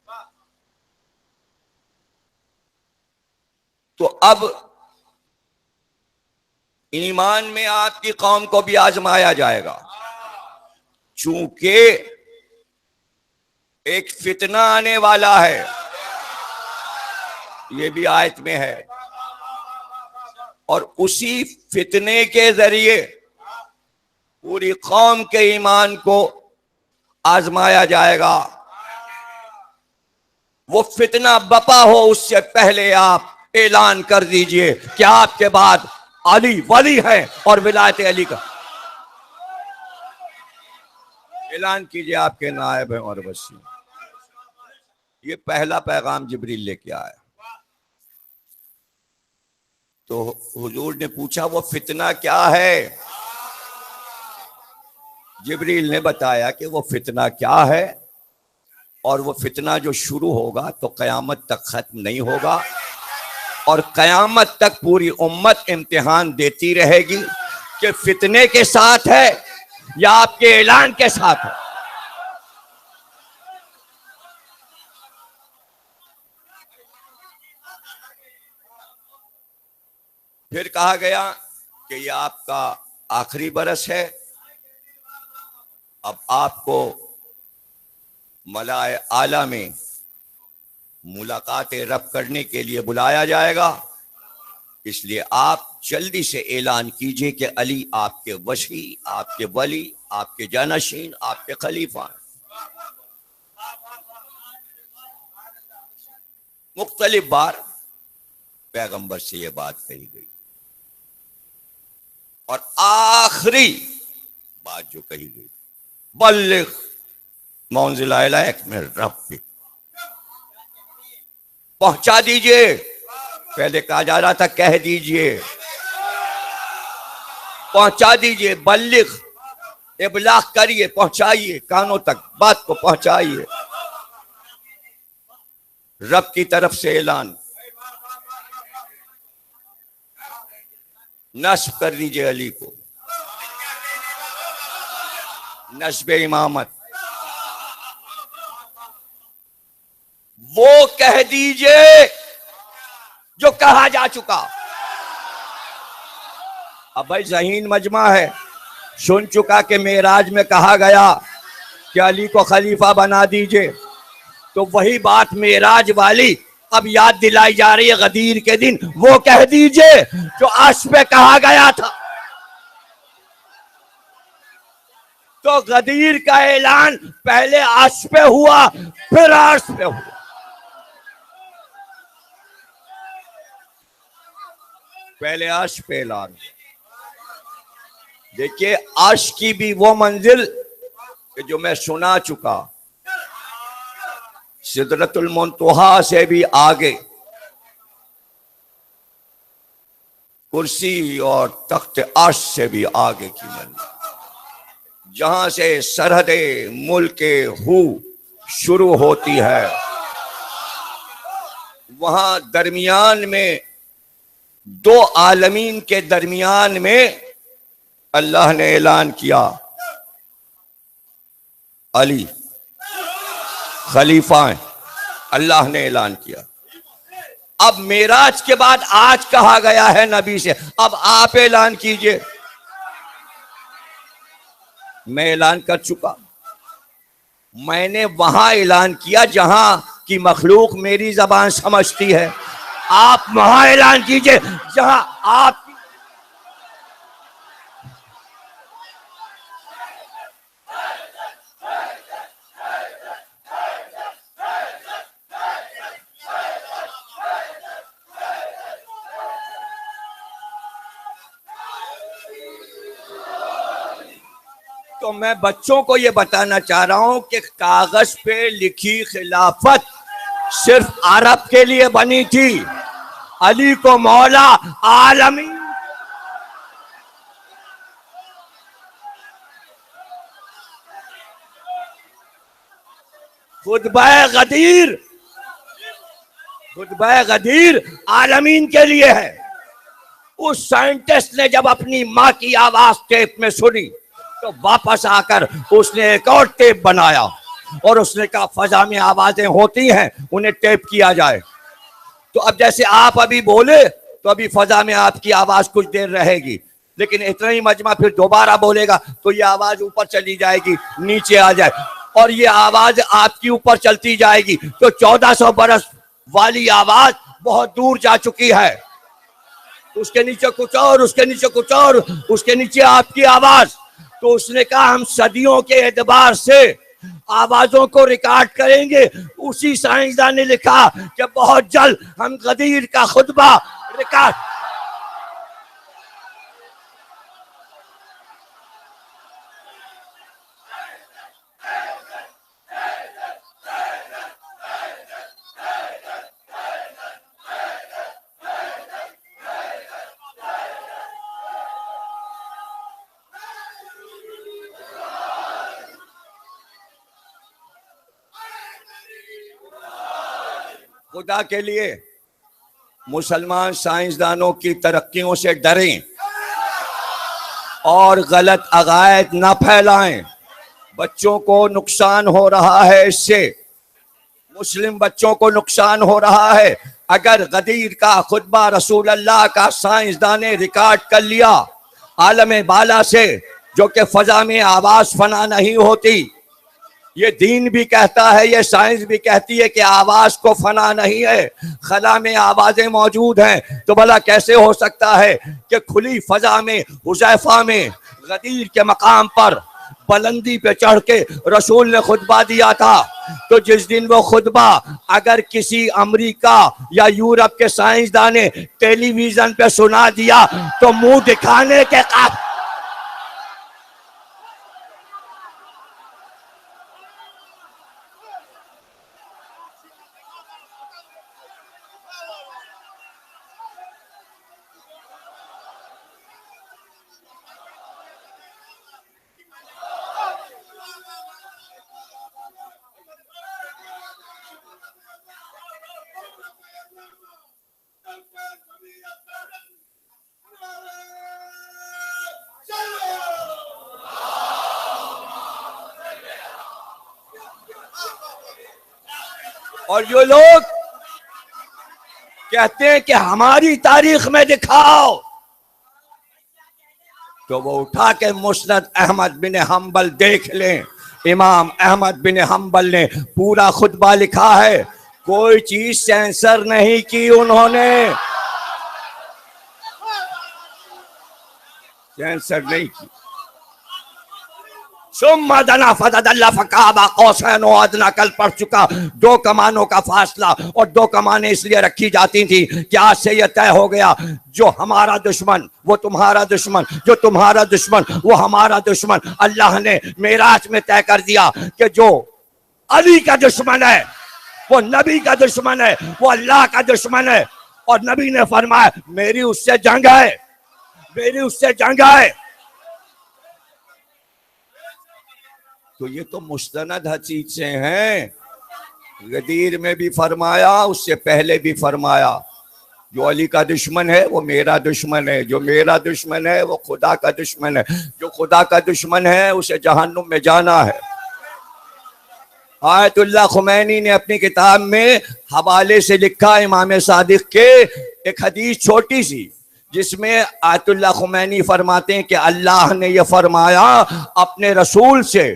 تو اب ایمان میں آپ کی قوم کو بھی آزمایا جائے گا، چونکہ ایک فتنہ آنے والا ہے. یہ بھی آیت میں ہے، اور اسی فتنے کے ذریعے پوری قوم کے ایمان کو آزمایا جائے گا. وہ فتنہ بپا ہو اس سے پہلے آپ اعلان کر دیجئے کہ آپ کے بعد علی ولی ہے اور ولایت علی کا اعلان کیجئے آپ کے نائب ہیں اور وصی. یہ پہلا پیغام جبریل لے کے آیا. تو حضور نے پوچھا وہ فتنہ کیا ہے؟ جبریل نے بتایا کہ وہ فتنہ کیا ہے، اور وہ فتنہ جو شروع ہوگا تو قیامت تک ختم نہیں ہوگا، اور قیامت تک پوری امت امتحان دیتی رہے گی کہ فتنے کے ساتھ ہے یا آپ کے اعلان کے ساتھ ہے. پھر کہا گیا کہ یہ آپ کا آخری برس ہے، اب آپ کو ملائے اعلیٰ میں ملاقات رب کرنے کے لیے بلایا جائے گا، اس لیے آپ جلدی سے اعلان کیجئے کہ علی آپ کے وصی، آپ کے ولی، آپ کے جانشین، آپ کے خلیفہ ہیں. مختلف بار پیغمبر سے یہ بات کہی گئی، اور آخری بات جو کہی گئی بلغ منزل الیک من ربک، پہنچا دیجئے. پہلے کہا جا رہا تھا کہہ دیجئے، پہنچا دیجئے. بلغ، ابلاغ کریے، پہنچائیے، کانوں تک بات کو پہنچائیے. رب کی طرف سے اعلان. نصب کر دیجئے علی کو، نصب امامت. وہ کہہ دیجئے جو کہا جا چکا. اب بھائی ذہین مجمع ہے، سن چکا کہ معراج میں کہا گیا کہ علی کو خلیفہ بنا دیجئے، تو وہی بات معراج والی اب یاد دلائی جا رہی ہے غدیر کے دن. وہ کہہ دیجئے جو عرش پہ کہا گیا تھا. تو غدیر کا اعلان پہلے عرش پہ ہوا، پھر عرش پہ ہوا. پہلے عرش پہ اعلان. دیکھیے عرش کی بھی وہ منزل کہ جو میں سنا چکا، سدرۃ المنتہا سے بھی آگے، کرسی اور تخت عرش سے بھی آگے کی منزل، جہاں سے سرحد ملک ہو شروع ہوتی ہے، وہاں درمیان میں دو عالمین کے درمیان میں اللہ نے اعلان کیا علی خلیفہ ہیں. اللہ نے اعلان کیا. اب معراج کے بعد آج کہا گیا ہے نبی سے، اب آپ اعلان کیجئے. میں اعلان کر چکا. میں نے وہاں اعلان کیا جہاں کی مخلوق میری زبان سمجھتی ہے. آپ وہاں اعلان کیجئے جہاں آپ تو میں بچوں کو یہ بتانا چاہ رہا ہوں کہ کاغذ پہ لکھی خلافت صرف عرب کے لیے بنی تھی، علی کو مولا عالمین. خطبہ غدیر عالمین کے لیے ہے. اس سائنٹسٹ نے جب اپنی ماں کی آواز ٹیپ میں سنی تو واپس آ کر اس نے ایک اور ٹیپ بنایا اور اس نے کہا فضا میں آوازیں ہوتی ہیں انہیں ٹیپ کیا جائے. تو اب جیسے آپ ابھی بولے تو ابھی فضا میں آپ کی آواز کچھ دیر رہے گی، لیکن اتنا ہی مجمع پھر دوبارہ بولے گا تو یہ آواز اوپر چلی جائے گی، نیچے آ جائے، اور یہ آواز آپ کی اوپر چلتی جائے گی تو 1400 برس والی آواز بہت دور جا چکی ہے. اس کے نیچے کچھ اور، اس کے نیچے کچھ اور، اس کے نیچے آپ کی آواز. تو اس نے کہا ہم صدیوں کے اعتبار سے آوازوں کو ریکارڈ کریں گے. اسی سائنسدان نے لکھا کہ بہت جلد ہم غدیر کا خطبہ ریکارڈ. خدا کے لیے مسلمان سائنسدانوں کی ترقیوں سے ڈریں اور غلط عقائد نہ پھیلائیں. بچوں کو نقصان ہو رہا ہے، اس سے مسلم بچوں کو نقصان ہو رہا ہے. اگر غدیر کا خطبہ رسول اللہ کا سائنسدان نے ریکارڈ کر لیا عالم بالا سے، جو کہ فضا میں آواز فنا نہیں ہوتی، یہ دین بھی کہتا ہے، یہ سائنس بھی کہتی ہے کہ آواز کو فنا نہیں ہے، خلا میں آوازیں موجود ہیں. تو بھلا کیسے ہو سکتا ہے کہ کھلی فضا میں حذیفہ میں غدیر کے مقام پر بلندی پہ چڑھ کے رسول نے خطبہ دیا تھا؟ تو جس دن وہ خطبہ اگر کسی امریکہ یا یورپ کے سائنسدان نے ٹیلی ویژن پہ سنا دیا تو منہ دکھانے کے قابل. اور جو لوگ کہتے ہیں کہ ہماری تاریخ میں دکھاؤ، تو وہ اٹھا کے مسند احمد بن حنبل دیکھ لیں. امام احمد بن حنبل نے پورا خطبہ لکھا ہے، کوئی چیز سینسر نہیں کی انہوں نے، سینسر نہیں کی. ثم دنا فتدلى فقاب قوسين او ادنى، کل پڑھ چکا. دو کمانوں کا فاصلہ، اور دو کمانیں اس لیے رکھی جاتی تھی کہ آج سے یہ طے ہو گیا جو ہمارا دشمن وہ تمہارا دشمن، جو تمہارا دشمن وہ ہمارا دشمن. اللہ نے معراج میں طے کر دیا کہ جو علی کا دشمن ہے وہ نبی کا دشمن ہے، وہ اللہ کا دشمن ہے. اور نبی نے فرمایا میری اس سے جنگ ہے، میری اس سے جنگ ہے. تو یہ تو مستند حدیثیں ہیں. غدیر میں بھی فرمایا، اس سے پہلے بھی فرمایا جو علی کا دشمن ہے وہ میرا دشمن ہے، جو میرا دشمن ہے وہ خدا کا دشمن ہے، جو خدا کا دشمن ہے اسے جہنم میں جانا ہے. آیت اللہ خمینی نے اپنی کتاب میں حوالے سے لکھا امام صادق کے ایک حدیث چھوٹی سی، جس میں آیت اللہ خمینی فرماتے ہیں کہ اللہ نے یہ فرمایا اپنے رسول سے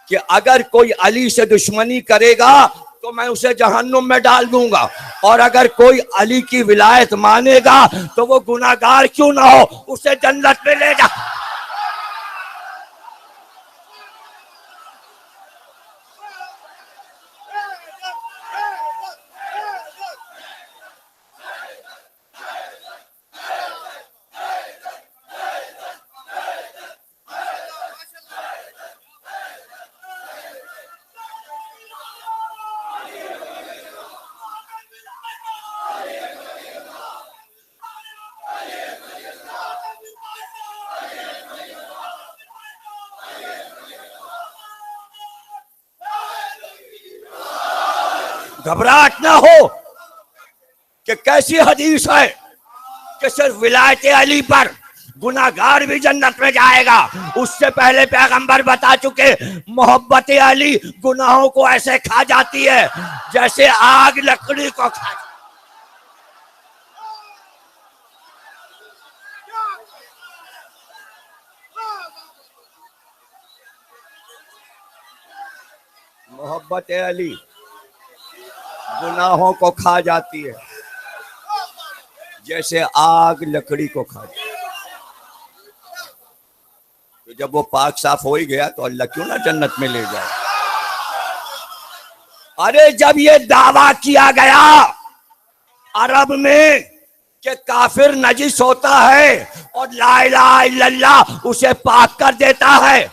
کہ اگر کوئی علی سے دشمنی کرے گا تو میں اسے جہنم میں ڈال دوں گا، اور اگر کوئی علی کی ولایت مانے گا تو وہ گناہگار کیوں نہ ہو اسے جنت میں لے جا. گھبراہٹ نہ ہو کہ کیسی حدیث ہے کہ صرف ولایت علی پر گناہگار بھی جنت میں جائے گا. اس سے پہلے پیغمبر بتا چکے محبت علی گناہوں کو ایسے کھا جاتی ہے جیسے آگ لکڑی کو کھا جاتی ہے. محبت علی گناہوں کو کھا جاتی ہے جیسے آگ لکڑی کو کھا جاتی ہے. تو جب وہ پاک صاف ہو ہی گیا تو اللہ کیوں نہ جنت میں لے جائے. ارے جب یہ دعویٰ کیا گیا عرب میں کہ کافر نجس ہوتا ہے اور لا الہ الا اللہ اسے پاک کر دیتا ہے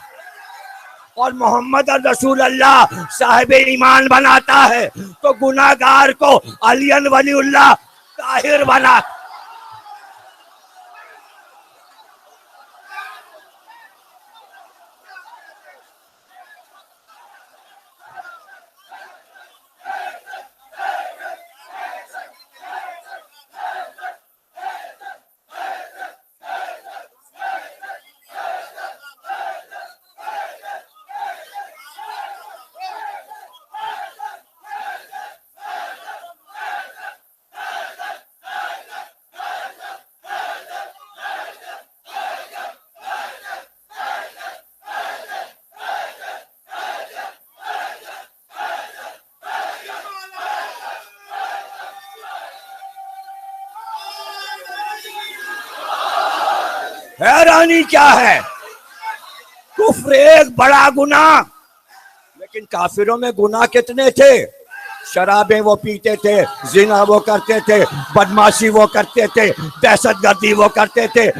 اور محمد رسول اللہ صاحب ایمان بناتا ہے, تو گناہگار کو علی ولی اللہ طاہر بناتا. حیرانی کیا ہے, کفر ایک بڑا گناہ, لیکن کافروں میں گناہ کتنے تھے. شرابیں وہ پیتے تھے, زنا وہ کرتے تھے, بدماشی وہ کرتے تھے, دہشت گردی وہ کرتے تھے,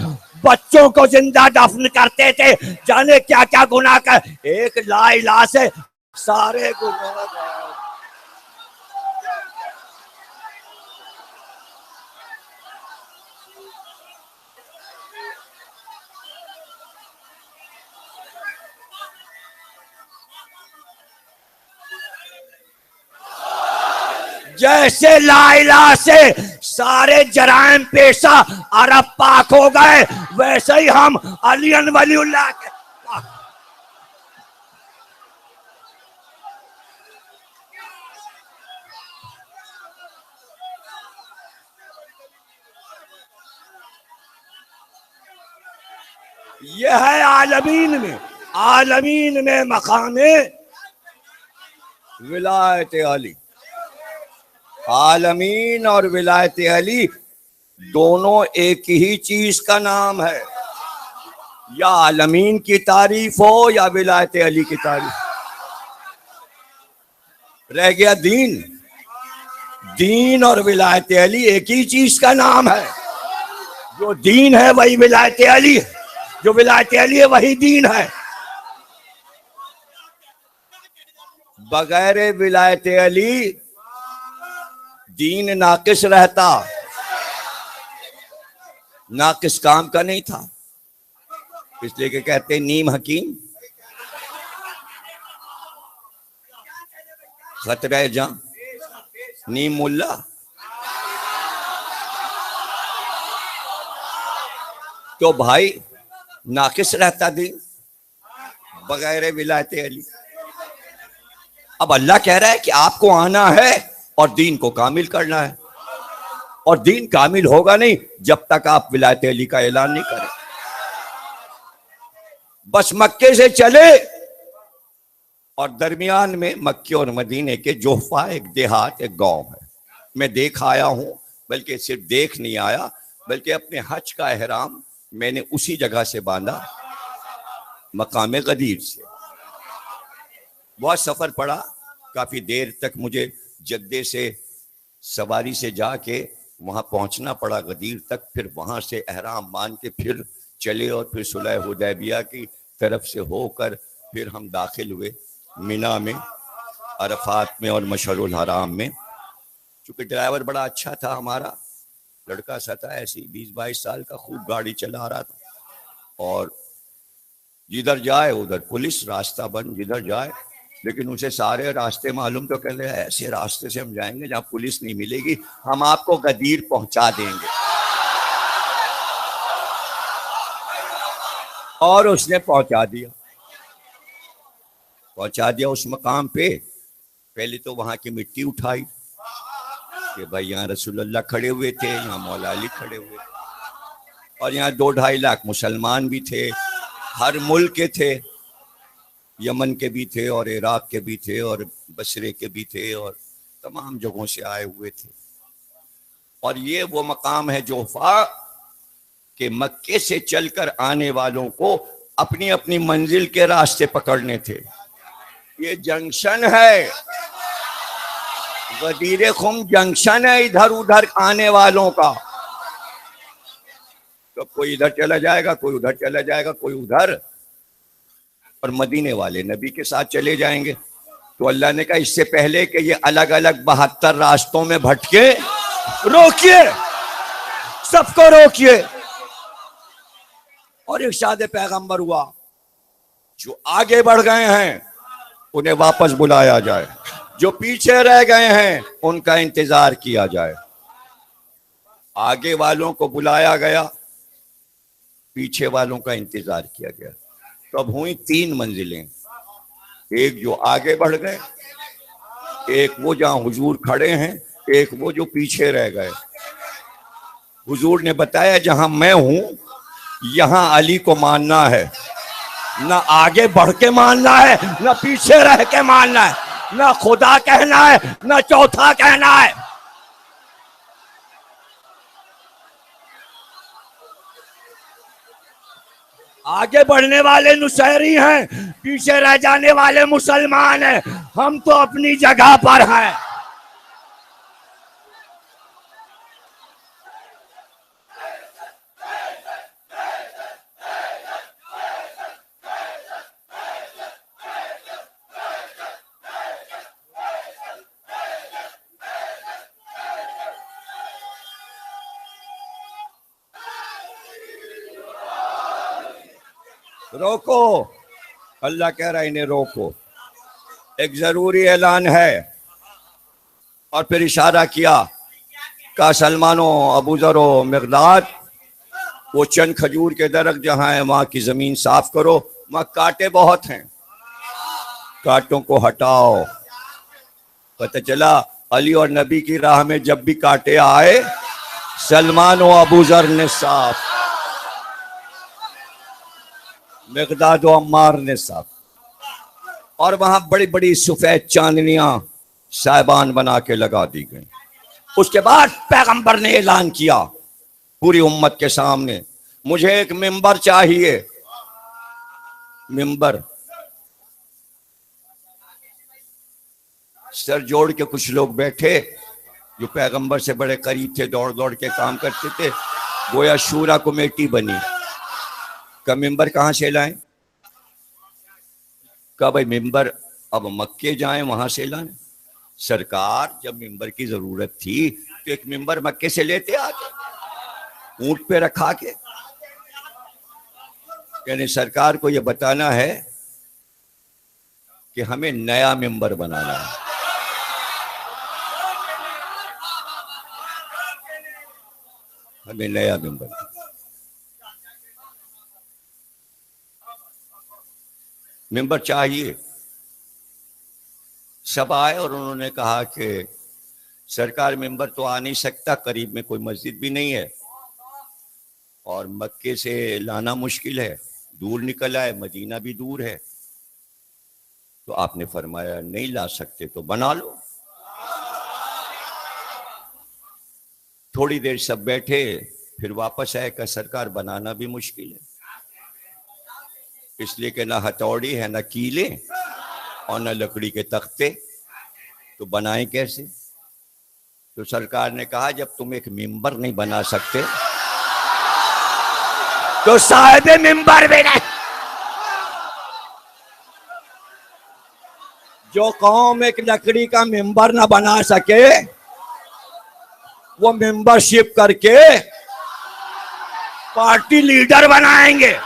بچوں کو زندہ دفن کرتے تھے, جانے کیا کیا گناہ کر. ایک لا الہ سے سارے گناہ. جیسے لا الہ سے سارے جرائم پیشہ عرب پاک ہو گئے, ویسے ہی ہم علی ولی اللہ کے پاک. یہ ہے عالمین میں مقام ولایت علی. عالمین اور ولایت علی دونوں ایک ہی چیز کا نام ہے, یا عالمین کی تعریف ہو یا ولایت علی کی تعریف. رہ گیا دین. دین اور ولایت علی ایک ہی چیز کا نام ہے. جو دین ہے وہی ولایت علی ہے, جو ولایت علی ہے وہی دین ہے. بغیر ولایت علی دین ناقص رہتا, ناقص کام کا نہیں تھا. اس لیے کہ کہتے ہیں نیم حکیم خطرہ جان نیم ملا. تو بھائی ناقص رہتا دین بغیر ولایت علی. اب اللہ کہہ رہا ہے کہ آپ کو آنا ہے اور دین کو کامل کرنا ہے, اور دین کامل ہوگا نہیں جب تک آپ ولایت علی کا اعلان نہیں کریں. بس مکے سے چلے اور درمیان میں مکے اور مدینے کے جوفہ ایک دیہات, ایک گاؤں ہے. میں دیکھ آیا ہوں, بلکہ صرف دیکھ نہیں آیا بلکہ اپنے حج کا احرام میں نے اسی جگہ سے باندھا, مقام غدیر سے. بہت سفر پڑا, کافی دیر تک مجھے جدے سے سواری سے جا کے وہاں پہنچنا پڑا غدیر تک. پھر وہاں سے احرام باندھ کے پھر چلے اور پھر صلح حدیبیہ کی طرف سے ہو کر پھر ہم داخل ہوئے مینا میں, عرفات میں اور مشعر الحرام میں. چونکہ ڈرائیور بڑا اچھا تھا ہمارا, لڑکا سا تھا ایسی 20-22 سال کا, خوب گاڑی چلا رہا تھا. اور جدھر جائے ادھر پولیس, راستہ بند, جدھر جائے لیکن اسے سارے راستے معلوم، تو کہہ لے ایسے راستے سے ہم جائیں گے جہاں پولیس نہیں ملے گی، ہم آپ کو غدیر پہنچا دیں گے. اور اس نے پہنچا دیا اس مقام پہ. پہلے تو وہاں کی مٹی اٹھائی کہ بھائی یہاں رسول اللہ کھڑے ہوئے تھے، یہاں مولا علی کھڑے ہوئے تھے، اور یہاں 2-2.5 لاکھ مسلمان بھی تھے، ہر ملک کے تھے، یمن کے بھی تھے اور عراق کے بھی تھے اور بصرے کے بھی تھے اور تمام جگہوں سے آئے ہوئے تھے. اور یہ وہ مقام ہے جوفا کہ مکے سے چل کر آنے والوں کو اپنی اپنی منزل کے راستے پکڑنے تھے. یہ جنکشن ہے، غدیر خم جنکشن ہے ادھر ادھر آنے والوں کا. تو کوئی ادھر چلا جائے گا، کوئی ادھر چلا جائے گا، کوئی ادھر، اور مدینے والے نبی کے ساتھ چلے جائیں گے. تو اللہ نے کہا اس سے پہلے کہ یہ الگ الگ 72 راستوں میں بھٹکے، روکیے، سب کو روکیے. اور ارشاد پیغمبر ہوا جو آگے بڑھ گئے ہیں انہیں واپس بلایا جائے، جو پیچھے رہ گئے ہیں ان کا انتظار کیا جائے. آگے والوں کو بلایا گیا، پیچھے والوں کا انتظار کیا گیا. تو اب ہوئی 3 منزلیں، ایک جو آگے بڑھ گئے، ایک وہ جہاں حضور کھڑے ہیں، ایک وہ جو پیچھے رہ گئے. حضور نے بتایا جہاں میں ہوں یہاں علی کو ماننا ہے، نہ آگے بڑھ کے ماننا ہے، نہ پیچھے رہ کے ماننا ہے، نہ خدا کہنا ہے، نہ چوتھا کہنا ہے. آگے بڑھنے والے نصیری ہیں، پیچھے رہ جانے والے مسلمان ہیں. ہم تو اپنی جگہ پر ہیں. روکو، اللہ کہہ رہا ہے انہیں روکو. ایک ضروری اعلان ہے. اور پھر اشارہ کیا، کہا سلمان و ابو ذر و مقداد، وہ چند کھجور کے درخت جہاں ہیں وہاں کی زمین صاف کرو، وہاں کانٹے بہت ہیں، کانٹوں کو ہٹاؤ. پتہ چلا علی اور نبی کی راہ میں جب بھی کانٹے آئے سلمان و ابو ذر نے صاف، مقداد و عمار نے صاف. اور وہاں بڑی بڑی سفید چاندنیاں صاحبان بنا کے لگا دی گئیں. اس کے بعد پیغمبر نے اعلان کیا پوری امت کے سامنے، مجھے ایک منبر چاہیے. منبر سر جوڑ کے کچھ لوگ بیٹھے جو پیغمبر سے بڑے قریب تھے، دوڑ دوڑ کے کام کرتے تھے، گویا شورا کمیٹی بنی. کہ ممبر کہاں سے لائیں؟ کہا بھائی ممبر اب مکے جائیں وہاں سے لائیں. سرکار جب ممبر کی ضرورت تھی تو ایک ممبر مکے سے لیتے آتے اونٹ پہ رکھا کے. یعنی سرکار کو یہ بتانا ہے کہ ہمیں نیا ممبر بنانا ہے. ہمیں نیا ممبر، ممبر چاہیے. سب آئے اور انہوں نے کہا کہ سرکار ممبر تو آ نہیں سکتا، قریب میں کوئی مسجد بھی نہیں ہے اور مکے سے لانا مشکل ہے، دور نکل آئے، مدینہ بھی دور ہے. تو آپ نے فرمایا نہیں لا سکتے تو بنا لو. تھوڑی دیر سب بیٹھے، پھر واپس آئے کہ سرکار بنانا بھی مشکل ہے، اس لیے کہ نہ ہتھوڑی ہے، نہ کیلے اور نہ لکڑی کے تختے، تو بنائیں کیسے؟ تو سرکار نے کہا جب تم ایک ممبر نہیں بنا سکتے تو صاحب ممبر بھی نہیں. جو قوم ایک لکڑی کا ممبر نہ بنا سکے وہ ممبر شپ کر کے پارٹی لیڈر بنائیں گے.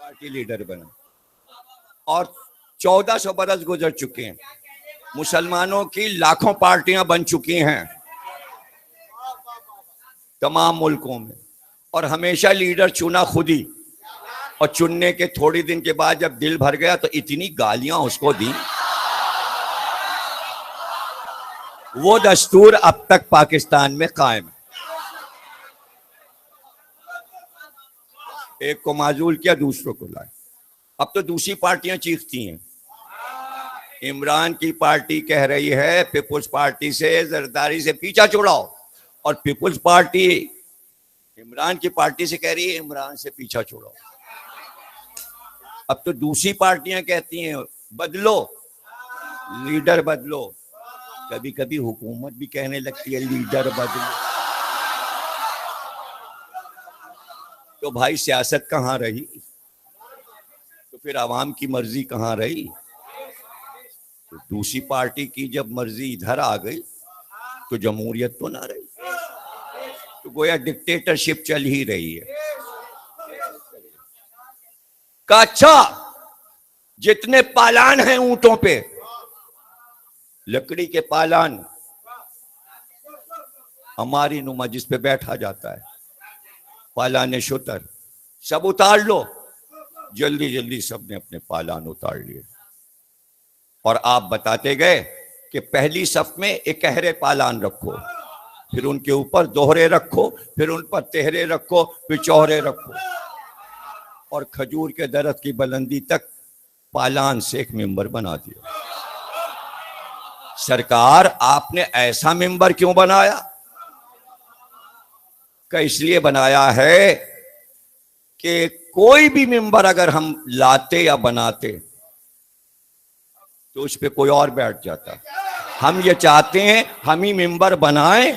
پارٹی لیڈر بنا اور 1400 برس گزر چکے ہیں, مسلمانوں کی لاکھوں پارٹیاں بن چکی ہیں تمام ملکوں میں, اور ہمیشہ لیڈر چنا خود ہی, اور چننے کے تھوڑی دن کے بعد جب دل بھر گیا تو اتنی گالیاں اس کو دی. وہ دستور اب تک پاکستان میں قائم ہے. ایک کو معزول کیا, دوسروں کو لائے. اب تو دوسری پارٹیاں چیختی ہیں. عمران کی پارٹی کہہ رہی ہے پیپلز پارٹی سے زرداری سے پیچھا چھڑاؤ, اور پیپلز پارٹی عمران کی پارٹی سے کہہ رہی ہے عمران سے پیچھا چھوڑو. اب تو دوسری پارٹیاں کہتی ہیں بدلو, لیڈر بدلو. کبھی کبھی حکومت بھی کہنے لگتی ہے لیڈر بدلو. تو بھائی سیاست کہاں رہی؟ تو پھر عوام کی مرضی کہاں رہی؟ تو دوسری پارٹی کی جب مرضی ادھر آ گئی تو جمہوریت تو نہ رہی, تو گویا ڈکٹیٹرشپ چل ہی رہی ہے. کہ اچھا جتنے پالان ہیں اونٹوں پہ, لکڑی کے پالان ہماری نما جس پہ بیٹھا جاتا ہے, پالان شتر, سب اتار لو. جلدی جلدی سب نے اپنے پالان اتار لیے, اور آپ بتاتے گئے کہ پہلی صف میں اکہرے پالان رکھو, پھر ان کے اوپر دوہرے رکھو, پھر ان پر تہرے رکھو, پھر چوہرے رکھو, اور کھجور کے درخت کی بلندی تک پالان سے ایک ممبر بنا دیا. سرکار آپ نے ایسا ممبر کیوں بنایا؟ کہ اس لیے بنایا ہے کہ کوئی بھی ممبر اگر ہم لاتے یا بناتے تو اس پہ کوئی اور بیٹھ جاتا. ہم یہ چاہتے ہیں ہم ہی ممبر بنائیں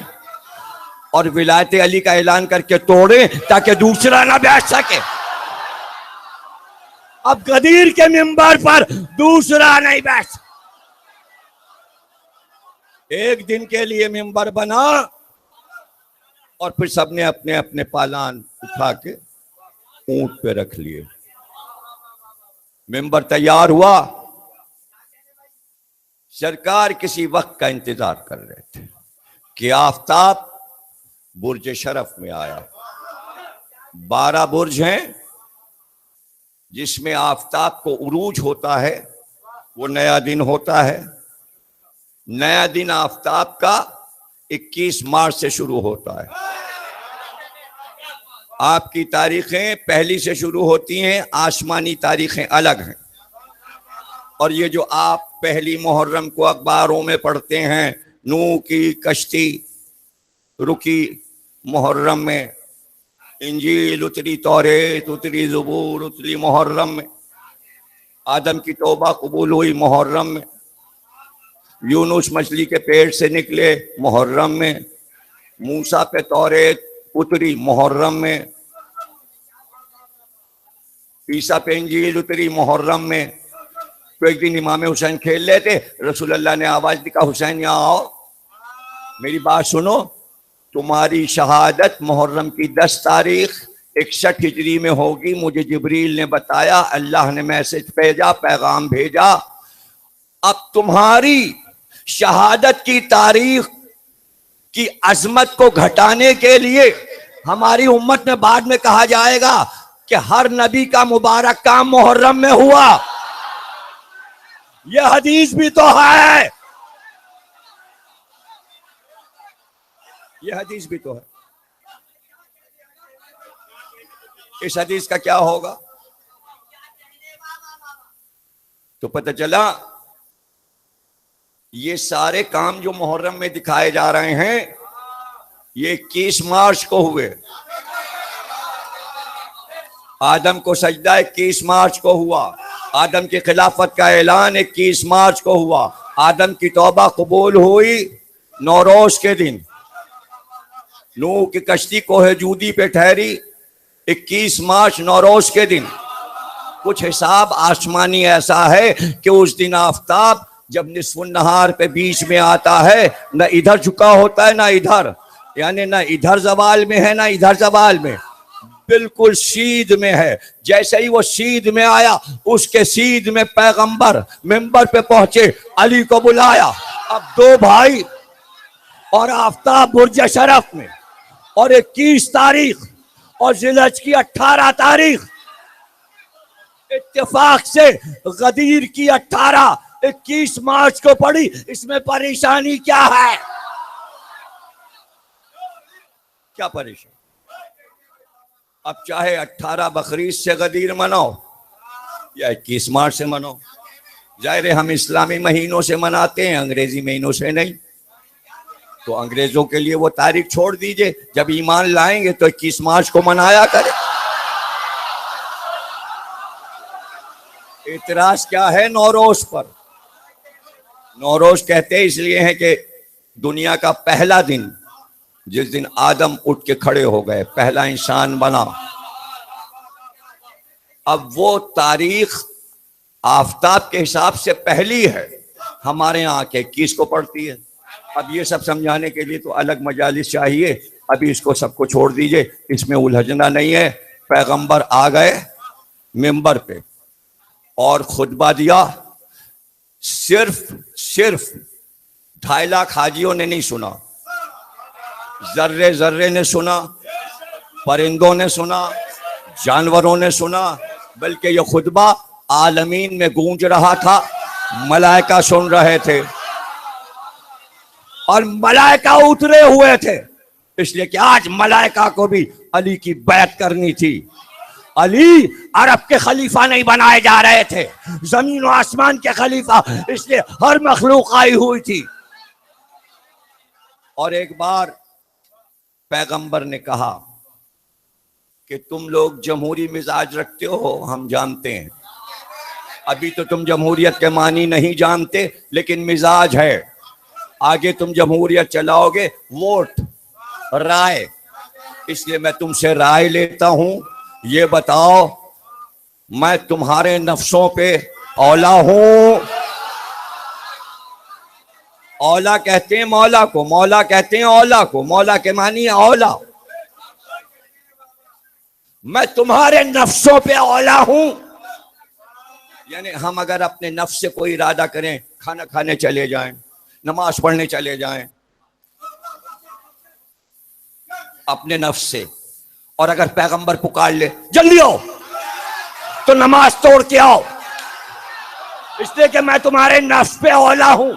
اور ولایت علی کا اعلان کر کے توڑیں تاکہ دوسرا نہ بیٹھ سکے. اب غدیر کے ممبر پر دوسرا نہیں بیٹھ. ایک دن کے لیے ممبر بنا اور پھر سب نے اپنے اپنے پالان اٹھا کے اونٹ پہ رکھ لیے. ممبر تیار ہوا, سرکار کسی وقت کا انتظار کر رہے تھے کہ آفتاب برج شرف میں آیا. 12 برج ہیں جس میں آفتاب کو عروج ہوتا ہے, وہ نیا دن ہوتا ہے. نیا دن آفتاب کا 21 مارچ سے شروع ہوتا ہے. آپ کی تاریخیں پہلی سے شروع ہوتی ہیں, آسمانی تاریخیں الگ ہیں. اور یہ جو آپ پہلی محرم کو اخباروں میں پڑھتے ہیں, نوح کی کشتی رکی محرم میں, انجیل اتری, توریت اتری, زبور اتری محرم میں, آدم کی توبہ قبول ہوئی محرم میں, یونس مچھلی کے پیٹ سے نکلے محرم میں, موسیٰ پہ توریت اتری محرم میں, عیسیٰ پہ انجیل اتری محرم میں. تو ایک دن امام حسین کھیل رہے تھے, رسول اللہ نے آواز دی, کہا حسین یہاں آؤ, میری بات سنو. تمہاری شہادت محرم کی 10 تاریخ 61 ہجری میں ہوگی. مجھے جبریل نے بتایا, اللہ نے میسج بھیجا, پیغام بھیجا. اب تمہاری شہادت کی تاریخ کی عظمت کو گھٹانے کے لیے ہماری امت میں بعد میں کہا جائے گا کہ ہر نبی کا مبارک کام محرم میں ہوا. یہ حدیث بھی تو ہے, یہ حدیث بھی تو ہے. اس حدیث کا کیا ہوگا؟ تو پتہ چلا یہ سارے کام جو محرم میں دکھائے جا رہے ہیں یہ 21 مارچ کو ہوئے. آدم کو سجدہ 21 مارچ کو ہوا, آدم کی خلافت کا اعلان 21 مارچ کو ہوا, آدم کی توبہ قبول ہوئی نوروز کے دن, نوح کی کشتی کوہ جودی پہ ٹھہری 21 مارچ نوروز کے دن. کچھ حساب آسمانی ایسا ہے کہ اس دن آفتاب جب نصف النہار پہ بیچ میں آتا ہے, نہ ادھر جھکا ہوتا ہے نہ ادھر, یعنی نہ ادھر زوال میں ہے نہ ادھر زوال میں, بالکل سیدھ میں ہے. جیسے ہی وہ سیدھ میں آیا, اس کے سیدھ میں پیغمبر منبر پہ پہنچے, علی کو بلایا. اب دو بھائی اور آفتاب برج شرف میں, اور 21 تاریخ اور ذی الحجہ کی 18 تاریخ, اتفاق سے غدیر کی 18 21 مارچ کو پڑی. اس میں پریشانی کیا ہے؟ کیا پریشانی؟ اب چاہے 18 بقرعید سے غدیر مناؤ یا 21 مارچ سے مناؤ, ظاہر ہے ہم اسلامی مہینوں سے مناتے ہیں, انگریزی مہینوں سے نہیں. تو انگریزوں کے لیے وہ تاریخ چھوڑ دیجئے, جب ایمان لائیں گے تو 21 مارچ کو منایا کرے. اعتراض کیا ہے نوروز پر؟ نوروز کہتے اس لیے ہیں کہ دنیا کا پہلا دن, جس دن آدم اٹھ کے کھڑے ہو گئے, پہلا انسان بنا. اب وہ تاریخ آفتاب کے حساب سے پہلی ہے, ہمارے یہاں کے 21 کو پڑتی ہے. اب یہ سب سمجھانے کے لیے تو الگ مجالس چاہیے, ابھی اس کو سب کو چھوڑ دیجئے, اس میں الجھنا نہیں ہے. پیغمبر آ گئے منبر پہ اور خطبہ دیا. صرف 2.5 لاکھ حاجیوں نے نہیں سنا, ذرے ذرے نے سنا, پرندوں نے سنا, جانوروں نے سنا, بلکہ یہ خطبہ عالمین میں گونج رہا تھا. ملائکہ سن رہے تھے اور ملائکہ اترے ہوئے تھے, اس لیے کہ آج ملائکہ کو بھی علی کی بیعت کرنی تھی. علی عرب کے خلیفہ نہیں بنائے جا رہے تھے, زمین و آسمان کے خلیفہ, اس لیے ہر مخلوق آئی ہوئی تھی. اور ایک بار پیغمبر نے کہا کہ تم لوگ جمہوری مزاج رکھتے ہو, ہم جانتے ہیں. ابھی تو تم جمہوریت کے معنی نہیں جانتے, لیکن مزاج ہے. آگے تم جمہوریت چلاؤ گے, ووٹ, رائے. اس لیے میں تم سے رائے لیتا ہوں, یہ بتاؤ میں تمہارے نفسوں پہ اولا ہوں. اولا کہتے ہیں مولا کو, مولا کہتے ہیں اولا کو, مولا کے معنی ہے اولا. میں تمہارے نفسوں پہ اولا ہوں. یعنی ہم اگر اپنے نفس سے کوئی ارادہ کریں, کھانا کھانے چلے جائیں, نماز پڑھنے چلے جائیں اپنے نفس سے, اور اگر پیغمبر پکار لے جلدی آؤ, تو نماز توڑ کے آؤ, اس لیے کہ میں تمہارے نفس پہ اولا ہوں.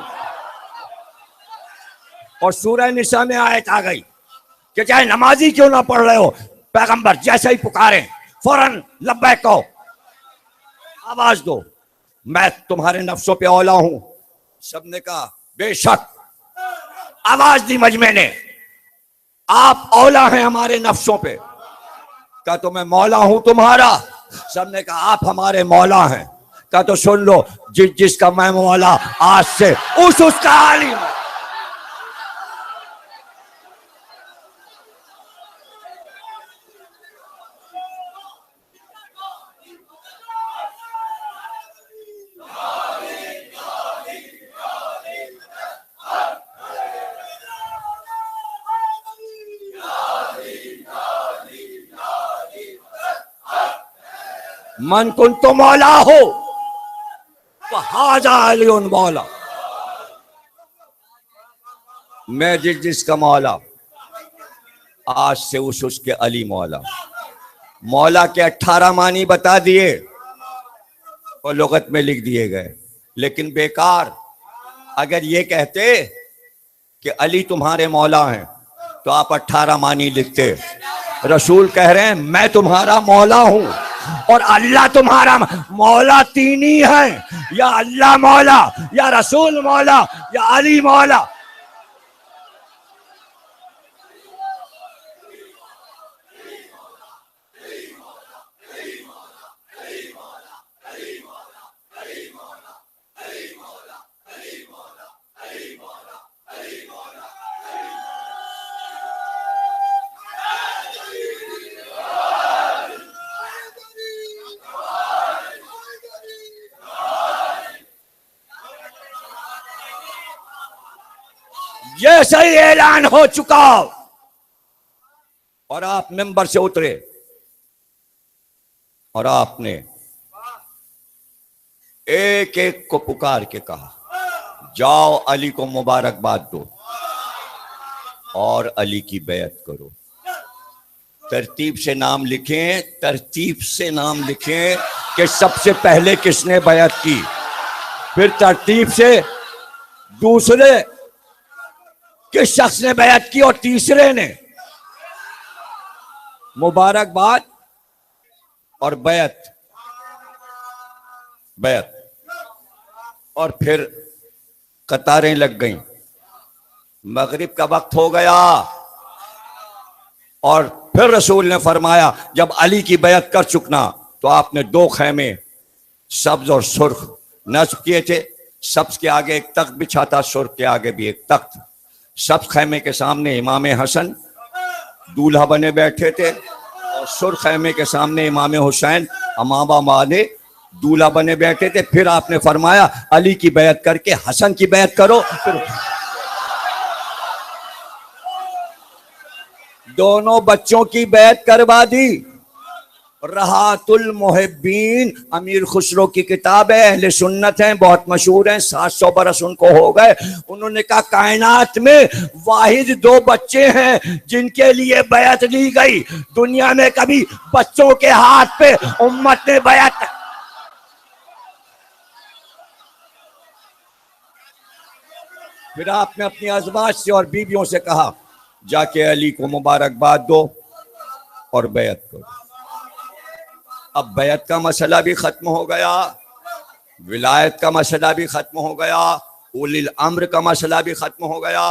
اور سورہ نساء میں آیت آ گئی کہ چاہے نمازی کیوں نہ پڑھ رہے ہو, پیغمبر جیسے ہی پکاریں فوراً لبیک کہو, آواز دو, میں تمہارے نفسوں پہ اولا ہوں. سب نے کہا بے شک. آواز دی مجمع نے, آپ اولا ہیں ہمارے نفسوں پہ. کہا تو میں مولا ہوں تمہارا. سب نے کہا آپ ہمارے مولا ہیں. کہا تو سن لو, جس کا میں مولا, آج سے اس کا عالم. من کنت مولا ہو فہذا علی مولا. میں جس کا مولا, آج سے اس کے علی مولا. مولا کے 18 معنی بتا دیے اور لغت میں لکھ دیے گئے, لیکن بیکار. اگر یہ کہتے کہ علی تمہارے مولا ہیں تو آپ 18 معنی لکھتے. رسول کہہ رہے ہیں میں تمہارا مولا ہوں, اور اللہ تمہارا مولا. تین ہی ہیں, یا اللہ مولا, یا رسول مولا, یا علی مولا. یہ صحیح اعلان ہو چکا, اور آپ منبر سے اترے. اور آپ نے ایک ایک کو پکار کے کہا جاؤ علی کو مبارکباد دو اور علی کی بیعت کرو. ترتیب سے نام لکھیں، ترتیب سے نام لکھیں کہ سب سے پہلے کس نے بیعت کی، پھر ترتیب سے دوسرے کس شخص نے بیعت کی اور تیسرے نے. مبارکباد اور بیعت اور پھر قطاریں لگ گئیں. مغرب کا وقت ہو گیا اور پھر رسول نے فرمایا جب علی کی بیعت کر چکنا تو آپ نے 2 خیمے سبز اور سرخ نصب کیے تھے. سبز کے آگے ایک تخت بچھا تھا، سرخ کے آگے بھی ایک تخت. سبز خیمے کے سامنے امام حسن دولہا بنے بیٹھے تھے اور سرخ خیمے کے سامنے امام حسین امامہ والے دولہا بنے بیٹھے تھے. پھر آپ نے فرمایا علی کی بیعت کر کے حسن کی بیعت کرو. دونوں بچوں کی بیعت کروا دی. رہات المحبین امیر خسرو کی کتاب ہے، اہل سنت ہیں، بہت مشہور ہیں، 700 برس ان کو ہو گئے. انہوں نے کہا کائنات میں واحد 2 بچے ہیں جن کے لیے بیعت لی گئی. دنیا میں کبھی بچوں کے ہاتھ پہ امت نے بیعت. پھر آپ نے اپنی ازواج سے اور بیویوں سے کہا جا کے علی کو مبارکباد دو اور بیعت کرو. اب بیعت کا مسئلہ بھی ختم ہو گیا، ولایت کا مسئلہ بھی ختم ہو گیا، اولی الامر کا مسئلہ بھی ختم ہو گیا،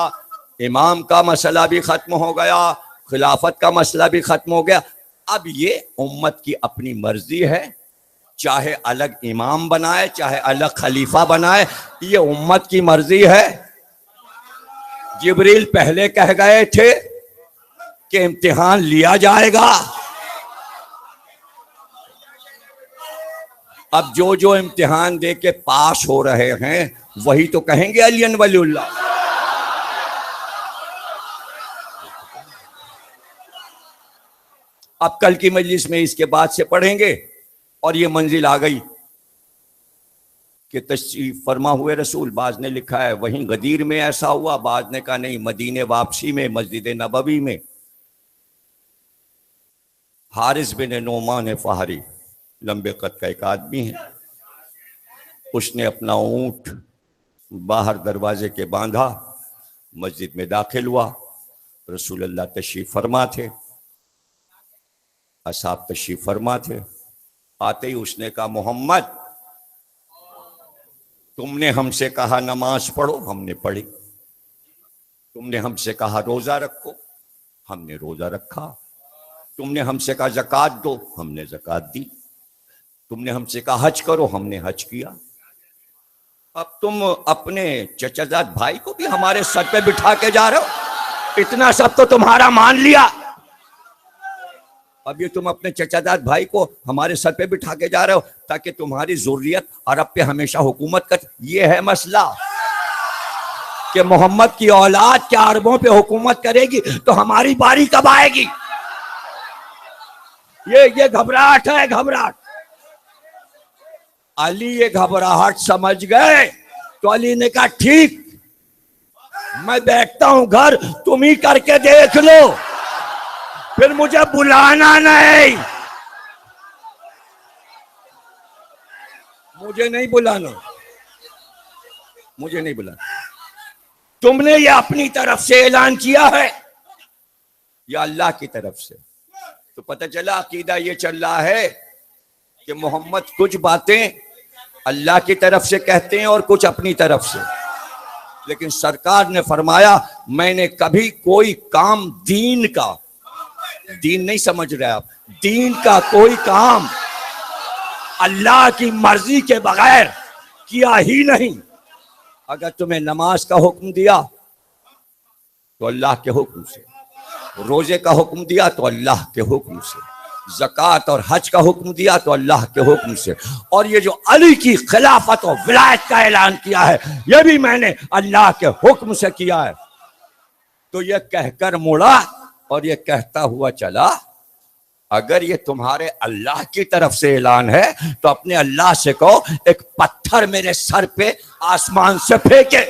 امام کا مسئلہ بھی ختم ہو گیا، خلافت کا مسئلہ بھی ختم ہو گیا. اب یہ امت کی اپنی مرضی ہے، چاہے الگ امام بنائے چاہے الگ خلیفہ بنائے، یہ امت کی مرضی ہے. جبریل پہلے کہہ گئے تھے کہ امتحان لیا جائے گا. اب جو امتحان دے کے پاس ہو رہے ہیں وہی تو کہیں گے علی ولی اللہ. اب کل کی مجلس میں اس کے بعد سے پڑھیں گے. اور یہ منزل آ گئی کہ تشریف فرما ہوئے رسول، بعض نے لکھا ہے وہیں غدیر میں ایسا ہوا، بعض نے کہا نہیں مدینے واپسی میں مسجد نبوی میں. حارث بن نعمان فہری لمبے قد کا ایک آدمی ہے، اس نے اپنا اونٹ باہر دروازے کے باندھا، مسجد میں داخل ہوا. رسول اللہ تشریف فرما تھے، اصحاب تشریف فرما تھے. آتے ہی اس نے کہا محمد تم نے ہم سے کہا نماز پڑھو، ہم نے پڑھی. تم نے ہم سے کہا روزہ رکھو، ہم نے روزہ رکھا. تم نے ہم سے کہا زکوٰۃ دو، ہم نے زکوٰۃ دی. تم نے ہم سے کہا حج کرو، ہم نے حج کیا. اب تم اپنے چچا زاد بھائی کو بھی ہمارے سر پہ بٹھا کے جا رہے ہو، اتنا سب تو تمہارا مان لیا. اب یہ تم اپنے چچا زاد بھائی کو ہمارے سر پہ بٹھا کے جا رہے ہو تاکہ تمہاری ذریت عرب پہ ہمیشہ حکومت کر. یہ ہے مسئلہ کہ محمد کی اولاد کیا عربوں پہ حکومت کرے گی تو ہماری باری کب آئے گی؟ یہ گھبراہٹ ہے، گھبراہٹ. علی یہ گھبراہٹ سمجھ گئے تو علی نے کہا ٹھیک میں بیٹھتا ہوں گھر، تم ہی کر کے دیکھ لو، پھر مجھے بلانا نہیں. مجھے نہیں بلانا، مجھے نہیں بلانا. تم نے یہ اپنی طرف سے اعلان کیا ہے یا اللہ کی طرف سے؟ تو پتہ چلا عقیدہ یہ چل رہا ہے کہ محمد کچھ باتیں اللہ کی طرف سے کہتے ہیں اور کچھ اپنی طرف سے. لیکن سرکار نے فرمایا میں نے کبھی کوئی کام دین کا، دین نہیں سمجھ رہے آپ، دین کا کوئی کام اللہ کی مرضی کے بغیر کیا ہی نہیں. اگر تمہیں نماز کا حکم دیا تو اللہ کے حکم سے، روزے کا حکم دیا تو اللہ کے حکم سے، زکوٰۃ اور حج کا حکم دیا تو اللہ کے حکم سے، اور یہ جو علی کی خلافت و ولایت کا اعلان کیا ہے یہ بھی میں نے اللہ کے حکم سے کیا ہے. تو یہ کہہ کر مڑا اور یہ کہتا ہوا چلا اگر یہ تمہارے اللہ کی طرف سے اعلان ہے تو اپنے اللہ سے کہو ایک پتھر میرے سر پہ آسمان سے پھینکے.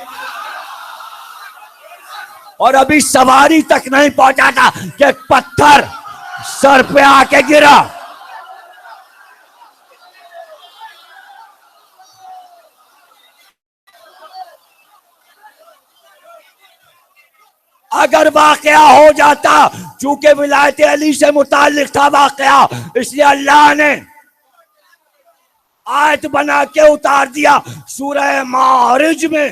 اور ابھی سواری تک نہیں پہنچا تھا کہ ایک پتھر سر پہ آ کے گرا. اگر واقعہ ہو جاتا، چونکہ ولایت علی سے متعلق تھا واقعہ، اس لیے اللہ نے آیت بنا کے اتار دیا سورہ معارج میں.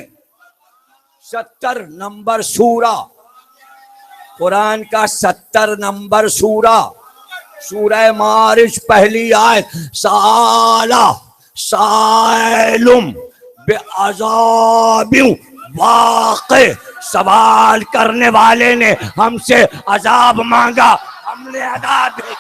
70 نمبر سورہ، قرآن کا 70 نمبر سورہ، سورہ معارج پہلی آیت. سائلم بعذاب واقع، سوال کرنے والے نے ہم سے عذاب مانگا، ہم نے عذاب دے.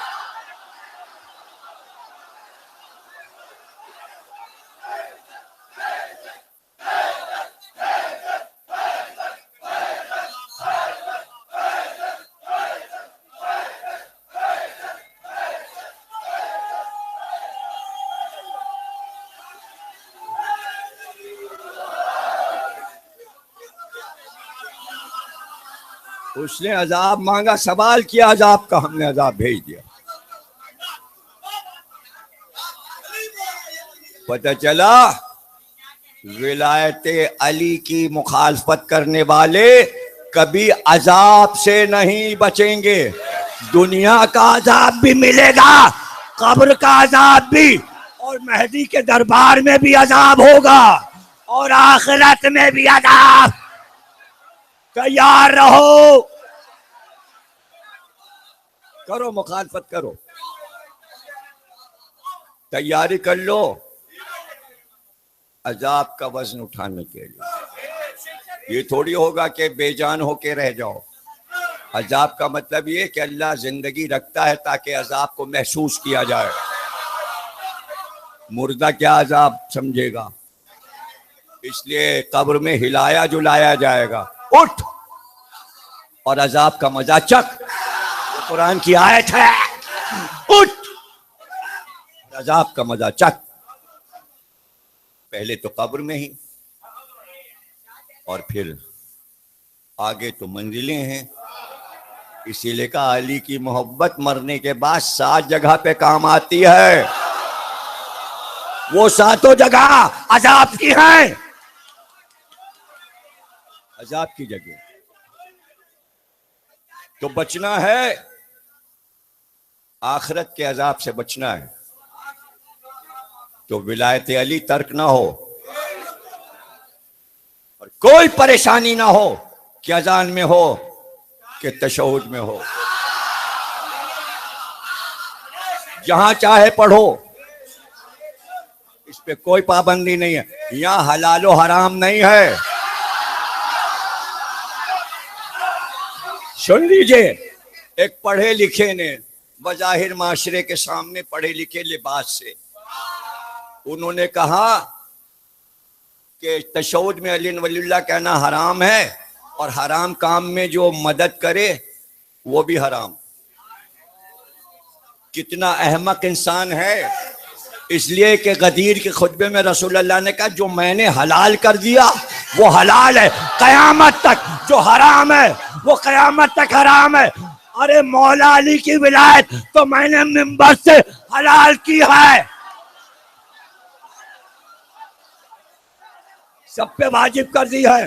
اس نے عذاب مانگا، سوال کیا عذاب کا، ہم نے عذاب بھیج دیا. پتہ چلا ولایت علی کی مخالفت کرنے والے کبھی عذاب سے نہیں بچیں گے. دنیا کا عذاب بھی ملے گا، قبر کا عذاب بھی، اور مہدی کے دربار میں بھی عذاب ہوگا، اور آخرت میں بھی عذاب. تیار رہو، کرو مخالفت کرو، تیاری کر لو عذاب کا وزن اٹھانے کے لیے. یہ تھوڑی ہوگا کہ بے جان ہو کے رہ جاؤ. عذاب کا مطلب یہ کہ اللہ زندگی رکھتا ہے تاکہ عذاب کو محسوس کیا جائے. مردہ کیا عذاب سمجھے گا، اس لیے قبر میں ہلایا جلایا جائے گا. اٹھ اور عذاب کا مزہ چکھ، یہ قرآن کی آیت ہے. اٹھ، عذاب کا مزہ چکھ. پہلے تو قبر میں ہی، اور پھر آگے تو منزلیں ہیں. اسی لیے کہا علی کی محبت مرنے کے بعد 7 جگہ پہ کام آتی ہے. وہ 7 جگہ عذاب کی ہیں، عذاب کی جگہ. تو بچنا ہے، آخرت کے عذاب سے بچنا ہے. تو ولایت علی ترک نہ ہو، اور کوئی پریشانی نہ ہو کہ اذان میں ہو کہ تشہد میں ہو. جہاں چاہے پڑھو، اس پہ کوئی پابندی نہیں ہے. یہاں حلال و حرام نہیں ہے. سن لیجئے، ایک پڑھے لکھے نے بظاہر معاشرے کے سامنے پڑھے لکھے لباس سے انہوں نے کہا کہ تشہد میں علی ولی اللہ کہنا حرام ہے، اور حرام کام میں جو مدد کرے وہ بھی حرام. کتنا احمق انسان ہے. اس لیے کہ غدیر کے خطبے میں رسول اللہ نے کہا جو میں نے حلال کر دیا وہ حلال ہے قیامت تک، جو حرام ہے وہ قیامت تک حرام ہے. ارے مولا علی کی ولایت تو میں نے منبر سے حلال کی ہے، سب پہ واجب کر دی ہے،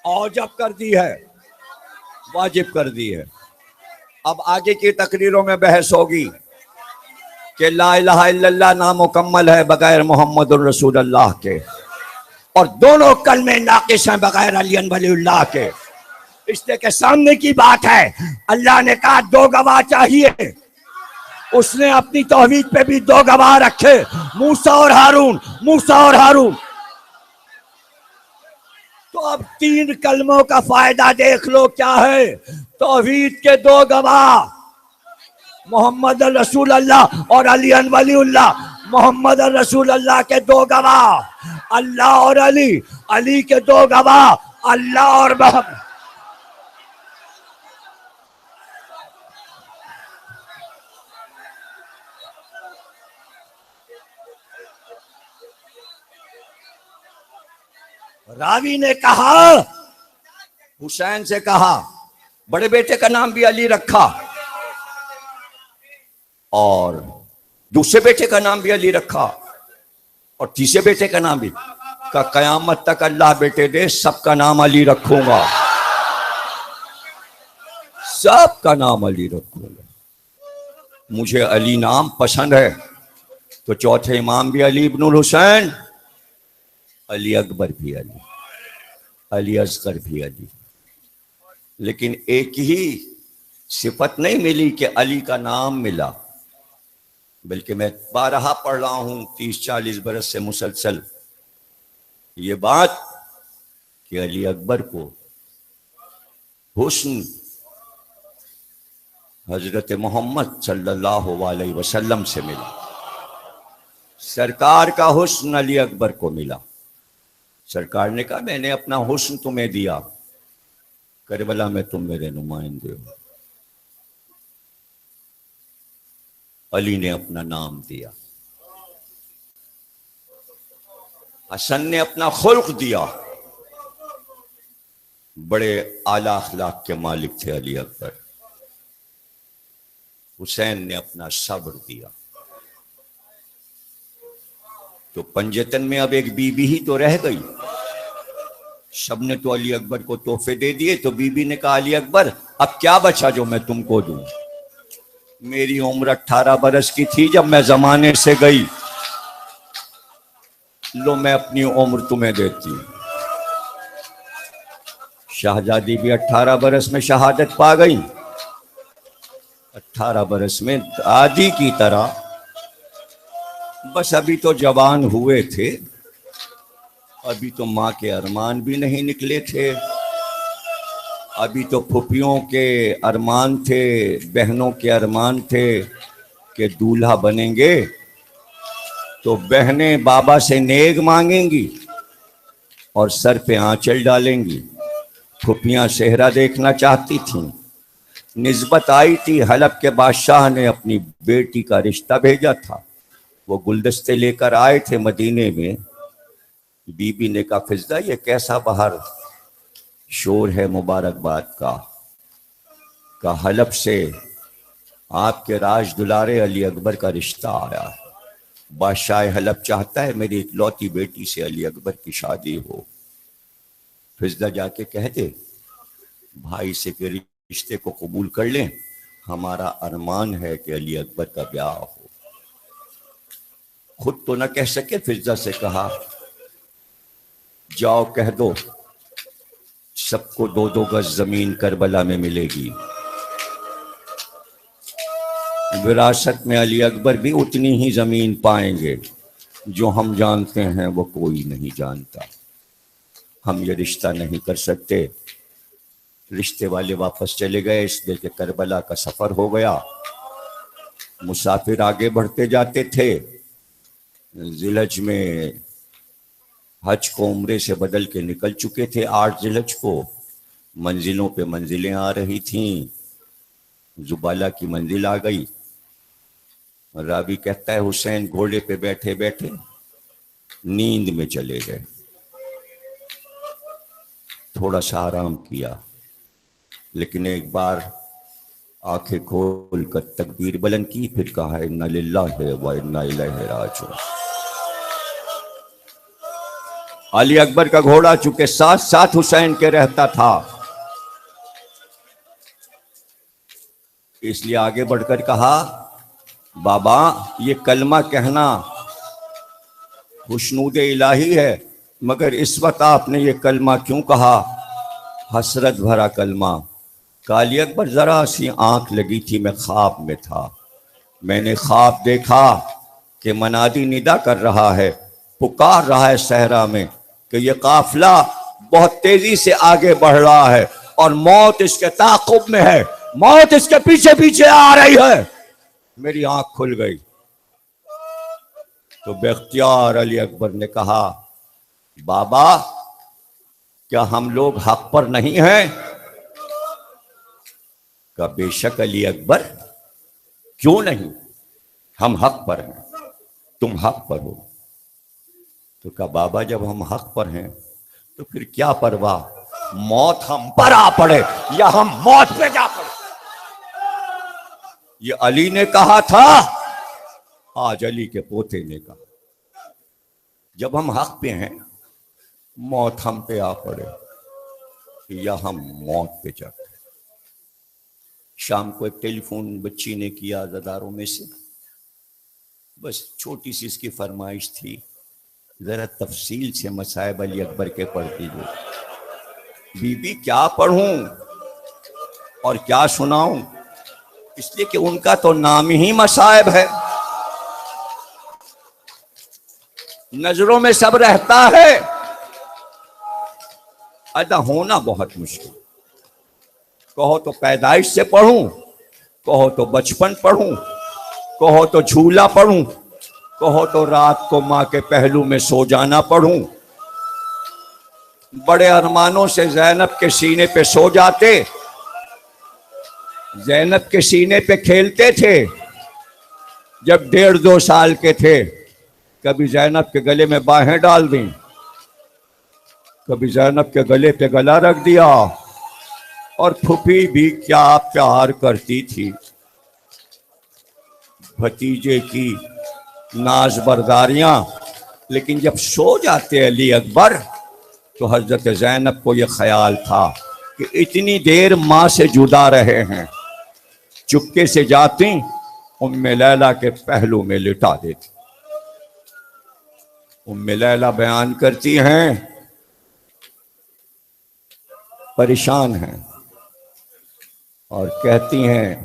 اوجب کر دی ہے، واجب کر دی ہے. اب آگے کی تقریروں میں بحث ہوگی کہ لا الہ الا اللہ نامکمل ہے بغیر محمد الرسول اللہ کے، اور دونوں کلمے ناقص ہیں بغیر علی ولی اللہ کے. اس لیے کہ سامنے کی بات ہے، اللہ نے کہا 2 گواہ چاہیے. اس نے اپنی توحید پہ بھی 2 گواہ رکھے، موسیٰ اور ہارون، موسیٰ اور ہارون. تو اب 3 کلموں کا فائدہ دیکھ لو کیا ہے. توحید کے 2 گواہ، محمد رسول اللہ اور علی ولی اللہ. محمد رسول اللہ کے 2 گواہ، اللہ اور علی. علی کے 2 گواہ، اللہ اور محمد. راوی نے کہا حسین سے کہا بڑے بیٹے کا نام بھی علی رکھا اور دوسرے بیٹے کا نام بھی علی رکھا اور تیسرے بیٹے کا نام بھی کہ قیامت تک اللہ بیٹے دے سب کا نام علی رکھوں گا، سب کا نام علی رکھوں گا، مجھے علی نام پسند ہے۔ تو چوتھے امام بھی علی ابن الحسین، علی اکبر بھی علی، علی اصغر بھی علی، لیکن ایک ہی صفت نہیں ملی کہ علی کا نام ملا، بلکہ میں بارہا پڑھ رہا ہوں 30-40 برس سے مسلسل یہ بات کہ علی اکبر کو حسن حضرت محمد صلی اللہ علیہ وسلم سے ملا، سرکار کا حسن علی اکبر کو ملا۔ سرکار نے کہا میں نے اپنا حسن تمہیں دیا، کربلا میں تم میرے نمائندے ہو۔ علی نے اپنا نام دیا، حسن نے اپنا خلق دیا، بڑے اعلی اخلاق کے مالک تھے علی اکبر۔ حسین نے اپنا صبر دیا۔ تو پنجتن میں اب ایک بی بی ہی تو رہ گئی، سب نے تو علی اکبر کو تحفے دے دیے، تو بی بی نے کہا علی اکبر اب کیا بچا جو میں تم کو دوں؟ میری عمر 18 برس کی تھی جب میں زمانے سے گئی، لو میں اپنی عمر تمہیں دیتی ہوں۔ شہزادی بھی 18 برس میں شہادت پا گئی، 18 برس میں دادی کی طرح، بس ابھی تو جوان ہوئے تھے، ابھی تو ماں کے ارمان بھی نہیں نکلے تھے، ابھی تو پھوپھیوں کے ارمان تھے، بہنوں کے ارمان تھے کہ دولہا بنیں گے تو بہنیں بابا سے نیگ مانگیں گی اور سر پہ آنچل ڈالیں گی۔ پھوپھیاں صحرا دیکھنا چاہتی تھیں، نسبت آئی تھی، حلب کے بادشاہ نے اپنی بیٹی کا رشتہ بھیجا تھا، وہ گلدستے لے کر آئے تھے مدینے میں۔ بی بی نے کہا فضہ یہ کیسا باہر شور ہے مبارکباد کا، کہ حلب سے آپ کے راج دلارے علی اکبر کا رشتہ آیا ہے، بادشاہ حلب چاہتا ہے میری اکلوتی بیٹی سے علی اکبر کی شادی ہو۔ فضہ جا کے کہہ دے بھائی سے کہ رشتے کو قبول کر لیں، ہمارا ارمان ہے کہ علی اکبر کا بیاہ ہو۔ خود تو نہ کہہ سکے، فضہ سے کہا جاؤ کہہ دو سب کو 2-2 گز زمین کربلا میں ملے گی، وراثت میں علی اکبر بھی اتنی ہی زمین پائیں گے، جو ہم جانتے ہیں وہ کوئی نہیں جانتا، ہم یہ رشتہ نہیں کر سکتے۔ رشتے والے واپس چلے گئے، اس لیے کہ کربلا کا سفر ہو گیا، مسافر آگے بڑھتے جاتے تھے۔ ذی الحج میں حج کو عمرے سے بدل کے نکل چکے تھے، 8 ذی الحج کو، منزلوں پہ منزلیں آ رہی تھیں، زبالہ کی منزل آ گئی۔ راوی کہتا ہے حسین گھوڑے پہ بیٹھے بیٹھے نیند میں چلے گئے، تھوڑا سا آرام کیا، لیکن ایک بار آنکھیں کھول کر تکبیر بلند کی، پھر کہا انا للہ و انا الیہ راجعون۔ علی اکبر کا گھوڑا چونکہ ساتھ ساتھ حسین کے رہتا تھا، اس لیے آگے بڑھ کر کہا بابا یہ کلمہ کہنا خوشنود الہی ہے، مگر اس وقت آپ نے یہ کلمہ کیوں کہا، حسرت بھرا کلمہ؟ کہ علی اکبر ذرا سی آنکھ لگی تھی، میں خواب میں تھا، میں نے خواب دیکھا کہ منادی ندا کر رہا ہے، پکار رہا ہے صحرا میں کہ یہ قافلہ بہت تیزی سے آگے بڑھ رہا ہے اور موت اس کے تعاقب میں ہے، موت اس کے پیچھے پیچھے آ رہی ہے۔ میری آنکھ کھل گئی تو بے اختیار علی اکبر نے کہا بابا کیا ہم لوگ حق پر نہیں ہیں؟ کہ بے شک علی اکبر، کیوں نہیں، ہم حق پر ہیں، تم حق پر ہو۔ تو کہا بابا جب ہم حق پر ہیں تو پھر کیا پرواہ، موت ہم پر آ پڑے یا ہم موت پہ جا پڑے۔ یہ علی نے کہا تھا، آج علی کے پوتے نے کہا، جب ہم حق پہ ہیں موت ہم پہ آ پڑے یا ہم موت پہ جا پڑے۔ شام کو ایک ٹیلی فون بچی نے کیا عزاداروں میں سے، بس چھوٹی سی اس کی فرمائش تھی، ذرا تفصیل سے مصائب علی اکبر کے پڑھ دیجیے۔ بی بی کیا پڑھوں اور کیا سناؤں، اس لیے کہ ان کا تو نام ہی مصائب ہے، نظروں میں سب رہتا ہے، ادا ہونا بہت مشکل۔ کہو تو پیدائش سے پڑھوں، کہو تو بچپن پڑھوں، کہو تو جھولا پڑھوں، کہو تو رات کو ماں کے پہلو میں سو جانا پڑھوں۔ بڑے ارمانوں سے زینب کے سینے پہ سو جاتے، زینب کے سینے پہ کھیلتے تھے جب 1.5-2 سال کے تھے۔ کبھی زینب کے گلے میں باہیں ڈال دیں، کبھی زینب کے گلے پہ گلا رکھ دیا، اور پھوپھی بھی کیا پیار کرتی تھی، بھتیجے کی ناز برداریاں۔ لیکن جب سو جاتے علی اکبر تو حضرت زینب کو یہ خیال تھا کہ اتنی دیر ماں سے جدا رہے ہیں، چپکے سے جاتی ام لیلہ کے پہلو میں لٹا دیتی۔ ام لیلہ بیان کرتی ہیں، پریشان ہیں اور کہتی ہیں،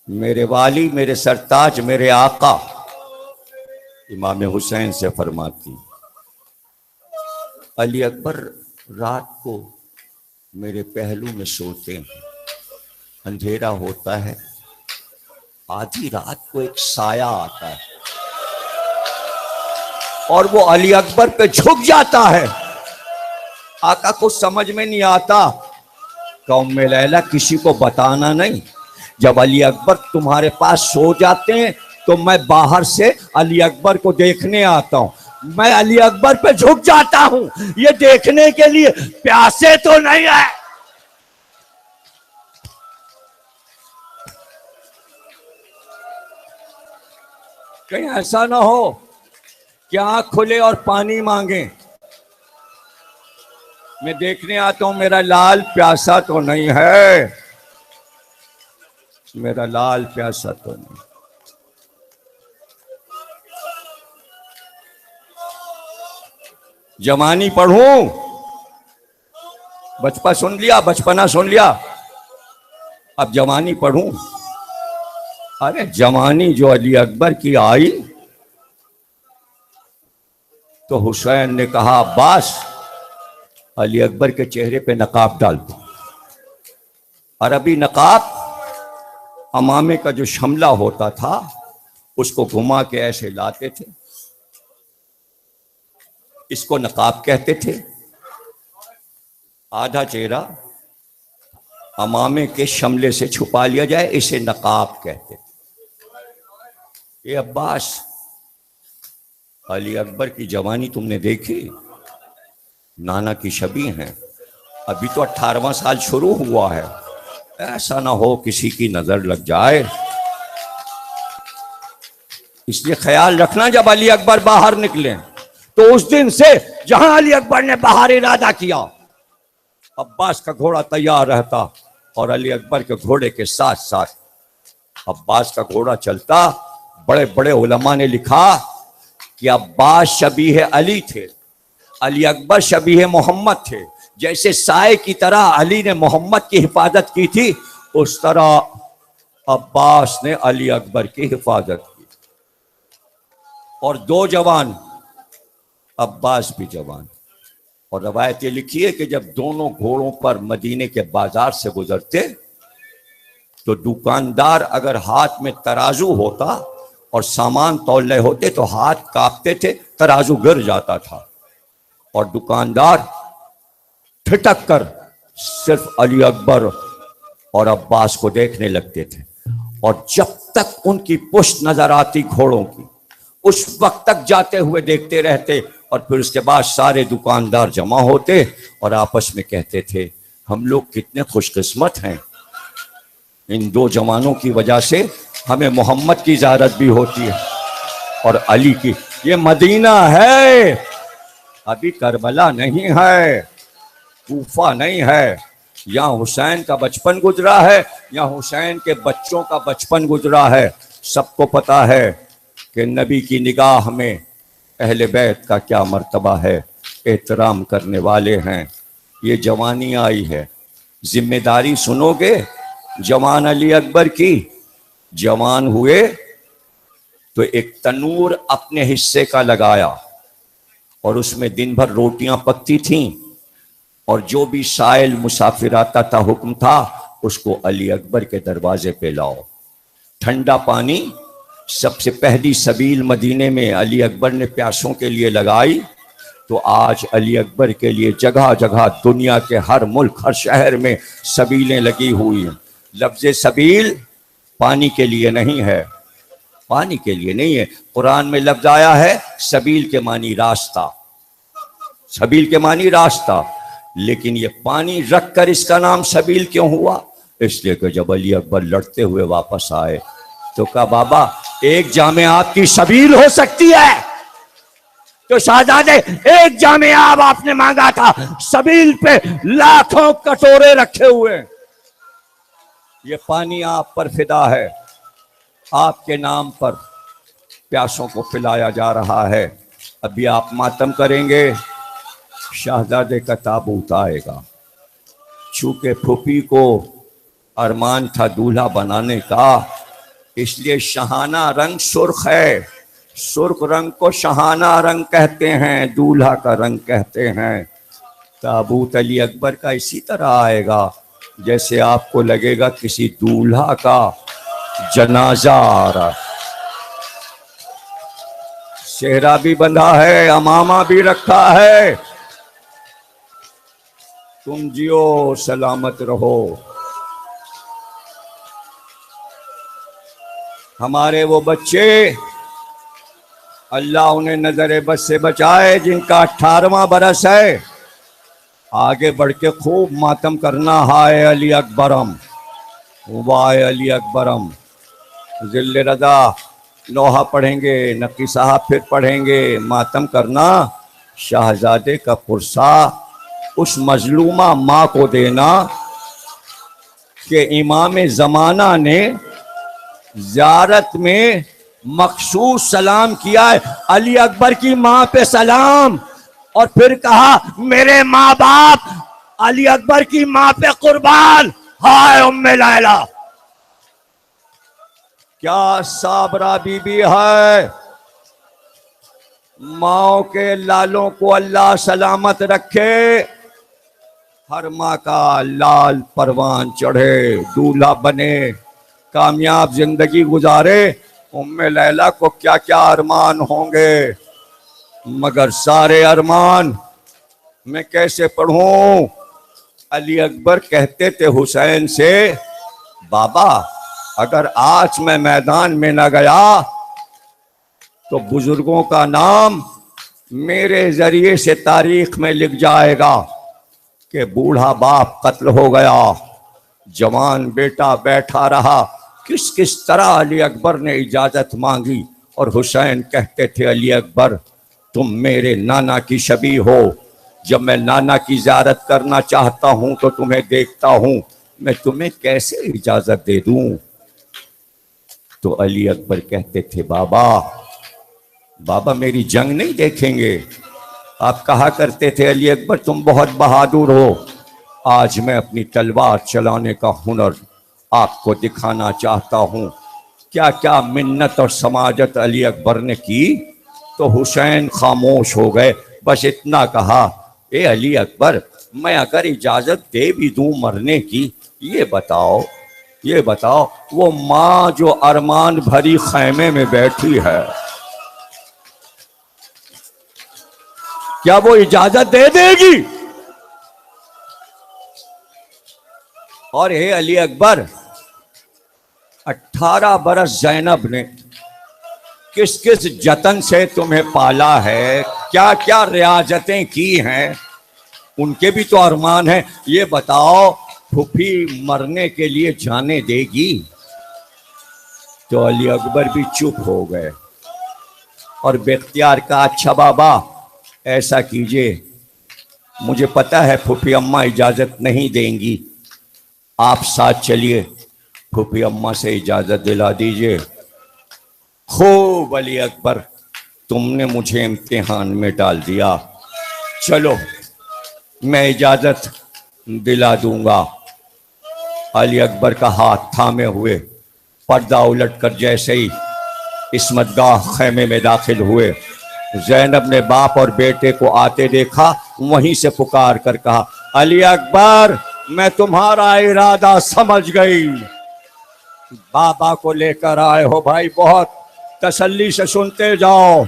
میرے والی، میرے سرتاج، میرے آقا امام حسین سے فرماتی، علی اکبر رات کو میرے پہلو میں سوتے ہیں، اندھیرا ہوتا ہے، آدھی رات کو ایک سایہ آتا ہے اور وہ علی اکبر پہ جھک جاتا ہے۔ آقا کو سمجھ میں نہیں آتا کہ ام لیلہ کسی کو بتانا نہیں، جب علی اکبر تمہارے پاس سو جاتے ہیں تو میں باہر سے علی اکبر کو دیکھنے آتا ہوں، میں علی اکبر پہ جھک جاتا ہوں یہ دیکھنے کے لیے پیاسے تو نہیں ہے۔ کہیں ایسا نہ ہو کہ آنکھ کھلے اور پانی مانگیں، میں دیکھنے آتا ہوں میرا لال پیاسا تو نہیں ہے، میرا لال پیاسا تو نہیں۔ جوانی پڑھوں، بچپن سن لیا، بچپنا سن لیا، اب جوانی پڑھوں۔ ارے جوانی جو علی اکبر کی آئی تو حسین نے کہا، عباس علی اکبر کے چہرے پہ نقاب ڈال دو۔ عربی نقاب امامے کا جو شملہ ہوتا تھا اس کو گھما کے ایسے لاتے تھے، اس کو نقاب کہتے تھے۔ آدھا چہرہ امامے کے شملے سے چھپا لیا جائے، اسے نقاب کہتے تھے۔ اے عباس، علی اکبر کی جوانی تم نے دیکھی، نانا کی شبیہ ہیں، ابھی تو 18واں سال شروع ہوا ہے، ایسا نہ ہو کسی کی نظر لگ جائے، اس لیے خیال رکھنا جب علی اکبر باہر نکلیں تو اس دن سے جہاں علی اکبر نے باہر ارادہ کیا عباس کا گھوڑا تیار رہتا اور علی اکبر کے گھوڑے کے ساتھ ساتھ عباس کا گھوڑا چلتا۔ بڑے بڑے علماء نے لکھا کہ عباس شبیہ علی تھے، علی اکبر شبیہ محمد تھے، جیسے سائے کی طرح علی نے محمد کی حفاظت کی تھی اس طرح عباس نے علی اکبر کی حفاظت کی، اور دو جوان، عباس بھی جوان۔ اور روایت یہ لکھی ہے کہ جب دونوں گھوڑوں پر مدینے کے بازار سے گزرتے تو دکاندار اگر ہاتھ میں ترازو ہوتا اور سامان تول رہے ہوتے تو ہاتھ کانپتے تھے، ترازو گر جاتا تھا، اور دکاندار ٹھٹک کر صرف علی اکبر اور عباس کو دیکھنے لگتے تھے، اور جب تک ان کی پشت نظر آتی گھوڑوں کی اس وقت تک جاتے ہوئے دیکھتے رہتے، اور پھر اس کے بعد سارے دکاندار جمع ہوتے اور آپس میں کہتے تھے ہم لوگ کتنے خوش قسمت ہیں، ان دو جوانوں کی وجہ سے ہمیں محمد کی زیارت بھی ہوتی ہے اور علی کی۔ یہ مدینہ ہے، ابھی کربلا نہیں ہے، کوفہ نہیں ہے۔ یہاں حسین کا بچپن گزرا ہے، یہاں حسین کے بچوں کا بچپن گزرا ہے۔ سب کو پتا ہے کہ نبی کی نگاہ میں اہل بیت کا کیا مرتبہ ہے، احترام کرنے والے ہیں۔ یہ جوانی آئی ہے، ذمہ داری سنو گے جوان علی اکبر کی۔ جوان ہوئے تو ایک تنور اپنے حصے کا لگایا اور اس میں دن بھر روٹیاں پکتی تھیں، اور جو بھی سائل مسافر آتا تھا حکم تھا اس کو علی اکبر کے دروازے پہ لاؤ۔ ٹھنڈا پانی سب سے پہلی سبیل مدینے میں علی اکبر نے پیاسوں کے لیے لگائی، تو آج علی اکبر کے لیے جگہ جگہ دنیا کے ہر ملک ہر شہر میں سبیلیں لگی ہوئی ہیں۔ لفظ سبیل پانی کے لیے نہیں ہے، پانی کے لیے نہیں ہے۔ قرآن میں لفظ آیا ہے سبیل کے معنی راستہ، سبیل کے معنی راستہ، لیکن یہ پانی رکھ کر اس کا نام سبیل کیوں ہوا؟ اس لیے کہ جب علی اکبر لڑتے ہوئے واپس آئے تو کہا بابا ایک جامع آب کی سبیل ہو سکتی ہے؟ تو شہزادے ایک جامع آب آپ نے مانگا تھا، سبیل پہ لاکھوں کٹورے رکھے ہوئے۔ یہ پانی آپ پر فدا ہے، آپ کے نام پر پیاسوں کو پلایا جا رہا ہے۔ ابھی آپ ماتم کریں گے، شہزادے کا تابوت آئے گا۔ چونکہ پھوپھی کو ارمان تھا دولہا بنانے کا، اس لیے شہانہ رنگ سرخ ہے، سرخ رنگ کو شہانہ رنگ کہتے ہیں، دولہا کا رنگ کہتے ہیں۔ تابوت علی اکبر کا اسی طرح آئے گا جیسے آپ کو لگے گا کسی دولہا کا جنازہ آ رہا، سہرا بھی بندھا ہے، امامہ بھی رکھا ہے۔ تم جیو سلامت رہو۔ ہمارے وہ بچے اللہ انہیں نظر بد سے بچائے جن کا 18واں برس ہے، آگے بڑھ کے خوب ماتم کرنا، ہائے علی اکبرم، وائے علی اکبرم۔ ذل رضا لوحہ پڑھیں گے، نقی صاحب پھر پڑھیں گے، ماتم کرنا، شہزادے کا پرسہ اس مظلومہ ماں کو دینا کہ امام زمانہ نے زیارت میں مخصوص سلام کیا ہے، علی اکبر کی ماں پہ سلام، اور پھر کہا میرے ماں باپ علی اکبر کی ماں پہ قربان، ہائے ام لیلہ۔ کیا صابرہ بی بی ہے، ماؤں کے لالوں کو اللہ سلامت رکھے، ہر ماں کا لال پروان چڑھے، دولہا بنے، کامیاب زندگی گزارے۔ ام لیلہ کو کیا کیا ارمان ہوں گے، مگر سارے ارمان میں کیسے پڑھوں؟ علی اکبر کہتے تھے حسین سے بابا اگر آج میں میدان میں نہ گیا تو بزرگوں کا نام میرے ذریعے سے تاریخ میں لکھ جائے گا کہ بوڑھا باپ قتل ہو گیا، جوان بیٹا بیٹھا رہا۔ کس کس طرح علی اکبر نے اجازت مانگی، اور حسین کہتے تھے علی اکبر تم میرے نانا کی شبیہ ہو، جب میں نانا کی زیارت کرنا چاہتا ہوں تو تمہیں دیکھتا ہوں، میں تمہیں کیسے اجازت دے دوں؟ تو علی اکبر کہتے تھے بابا میری جنگ نہیں دیکھیں گے؟ آپ کہا کرتے تھے علی اکبر تم بہت بہادر ہو، آج میں اپنی تلوار چلانے کا ہنر آپ کو دکھانا چاہتا ہوں۔ کیا کیا منت اور سماجت علی اکبر نے کی، تو حسین خاموش ہو گئے، بس اتنا کہا اے علی اکبر میں اگر اجازت دے بھی دوں مرنے کی، یہ بتاؤ وہ ماں جو ارمان بھری خیمے میں بیٹھی ہے کیا وہ اجازت دے دے گی؟ اور اے علی اکبر 18 برس زینب نے کس کس جتن سے تمہیں پالا ہے، کیا کیا ریاضتیں کی ہیں، ان کے بھی تو ارمان ہیں. یہ بتاؤ پھوپھی مرنے کے لیے جانے دے گی؟ تو علی اکبر بھی چپ ہو گئے اور بے اختیار کہا اچھا بابا ایسا کیجئے، مجھے پتا ہے پھوپھی اماں اجازت نہیں دیں گی، آپ ساتھ چلیے، پھوپھی اماں سے اجازت دلا دیجئے. خوب علی اکبر تم نے مجھے امتحان میں ڈال دیا، چلو میں اجازت دلا دوں گا. علی اکبر کا ہاتھ تھامے ہوئے پردہ الٹ کر جیسے ہی عصمت گاہ خیمے میں داخل ہوئے، زینب نے باپ اور بیٹے کو آتے دیکھا، وہیں سے پکار کر کہا علی اکبر میں تمہارا ارادہ سمجھ گئی، بابا کو لے کر آئے ہو بھائی، بہت تسلی سے سنتے جاؤ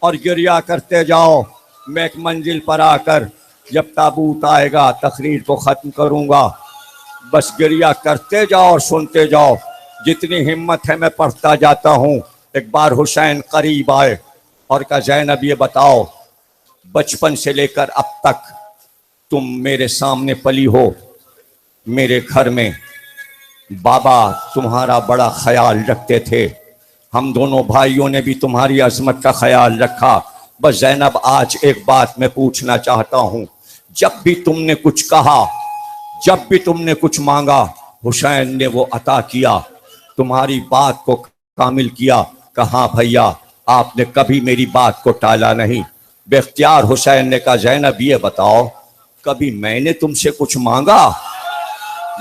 اور گریہ کرتے جاؤ. میں ایک منزل پر آ کر جب تابوت آئے گا تقریر کو ختم کروں گا، بس گریہ کرتے جاؤ اور سنتے جاؤ، جتنی ہمت ہے میں پڑھتا جاتا ہوں. ایک بار حسین قریب آئے اور کہا زینب یہ بتاؤ بچپن سے لے کر اب تک تم میرے سامنے پلی ہو، میرے گھر میں بابا تمہارا بڑا خیال رکھتے تھے، ہم دونوں بھائیوں نے بھی تمہاری عظمت کا خیال رکھا، بس زینب آج ایک بات میں پوچھنا چاہتا ہوں، جب بھی تم نے کچھ کہا، جب بھی تم نے کچھ مانگا حسین نے وہ عطا کیا، تمہاری بات کو کامل کیا. کہاں بھیا آپ نے کبھی میری بات کو ٹالا نہیں. بے اختیار حسین نے کہا زینب یہ بتاؤ کبھی میں نے تم سے کچھ مانگا،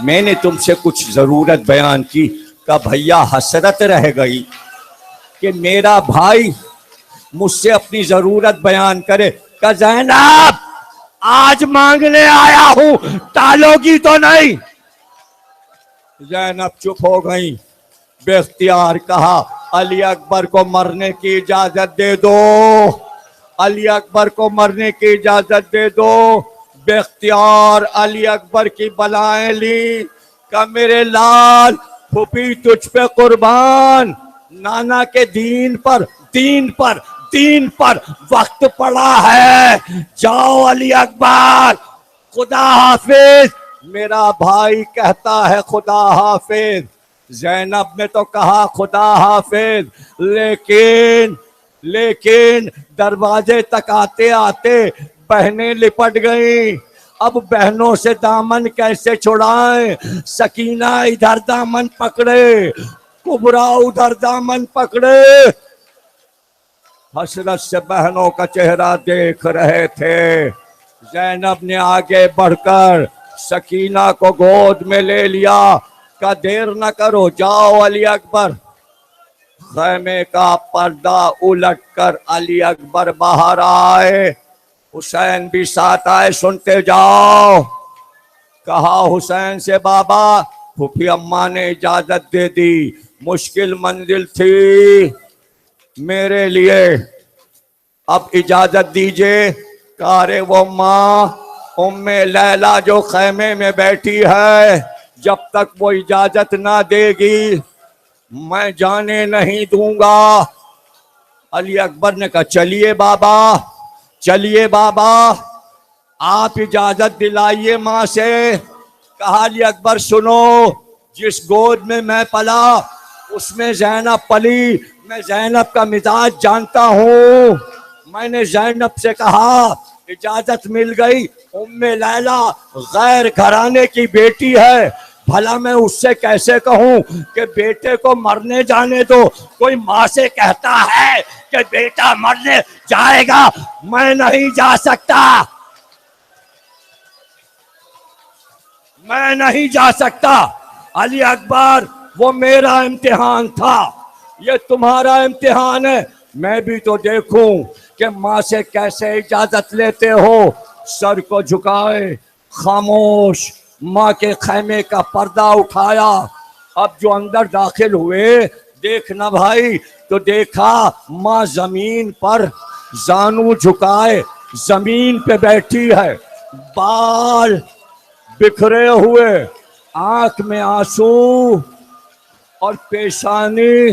میں نے تم سے کچھ ضرورت بیان کی؟ کہا بھیا حسرت رہ گئی کہ میرا بھائی مجھ سے اپنی ضرورت بیان کرے. کہا زینب آج مانگنے آیا ہوں، ٹالو گی تو نہیں؟ زینب چپ ہو گئی. بے اختیار کہا علی اکبر کو مرنے کی اجازت دے دو، علی اکبر کو مرنے کی اجازت دے دو. بے اختیار علی اکبر کی بلائیں لی کہ میرے لال پھوپھی تجھ پہ قربان، نانا کے دین پر وقت پڑا ہے، جاؤ علی اکبر خدا حافظ. میرا بھائی کہتا ہے خدا حافظ. زینب نے تو کہا خدا حافظ، لیکن دروازے تک آتے آتے بہنیں لپٹ گئیں. اب بہنوں سے دامن کیسے چھڑائیں؟ سکینہ ادھر دامن پکڑے، کبرا ادھر دامن پکڑے، حسرت سے بہنوں کا چہرہ دیکھ رہے تھے. زینب نے آگے بڑھ کر سکینہ کو گود میں لے لیا، کہ دیر نہ کرو جاؤ علی اکبر. خیمے کا پردہ الٹ کر علی اکبر باہر آئے، حسین بھی ساتھ آئے، سنتے جاؤ. کہا حسین سے بابا پھوپھی اماں نے اجازت دے دی، مشکل منزل تھی میرے لیے، اب اجازت دیجئے. کارے وہ ماں ام لیلہ جو خیمے میں بیٹھی ہے، جب تک وہ اجازت نہ دے گی میں جانے نہیں دوں گا. علی اکبر نے کہا چلیے بابا آپ اجازت دلائیے ماں سے. کہا علی اکبر سنو، جس گود میں پلا اس میں زینب پلی، میں زینب کا مزاج جانتا ہوں. میں نے زینب سے کہا اجازت مل گئی، ام لیلہ غیر گھرانے کی بیٹی ہے، بھلا میں اس سے کیسے کہوں کہ بیٹے کو مرنے جانے دو؟ کوئی ماں سے کہتا ہے کہ بیٹا مرنے جائے گا، میں نہیں جا سکتا، میں نہیں جا سکتا. علی اکبر وہ میرا امتحان تھا، یہ تمہارا امتحان ہے، میں بھی تو دیکھوں کہ ماں سے کیسے اجازت لیتے ہو. سر کو جھکائے خاموش ماں کے خیمے کا پردہ اٹھایا. اب جو اندر داخل ہوئے دیکھنا بھائی، تو دیکھا ماں زمین پر زانو جھکائے زمین پہ بیٹھی ہے، بال بکھرے ہوئے، آنکھ میں آنسو اور پیشانی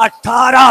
18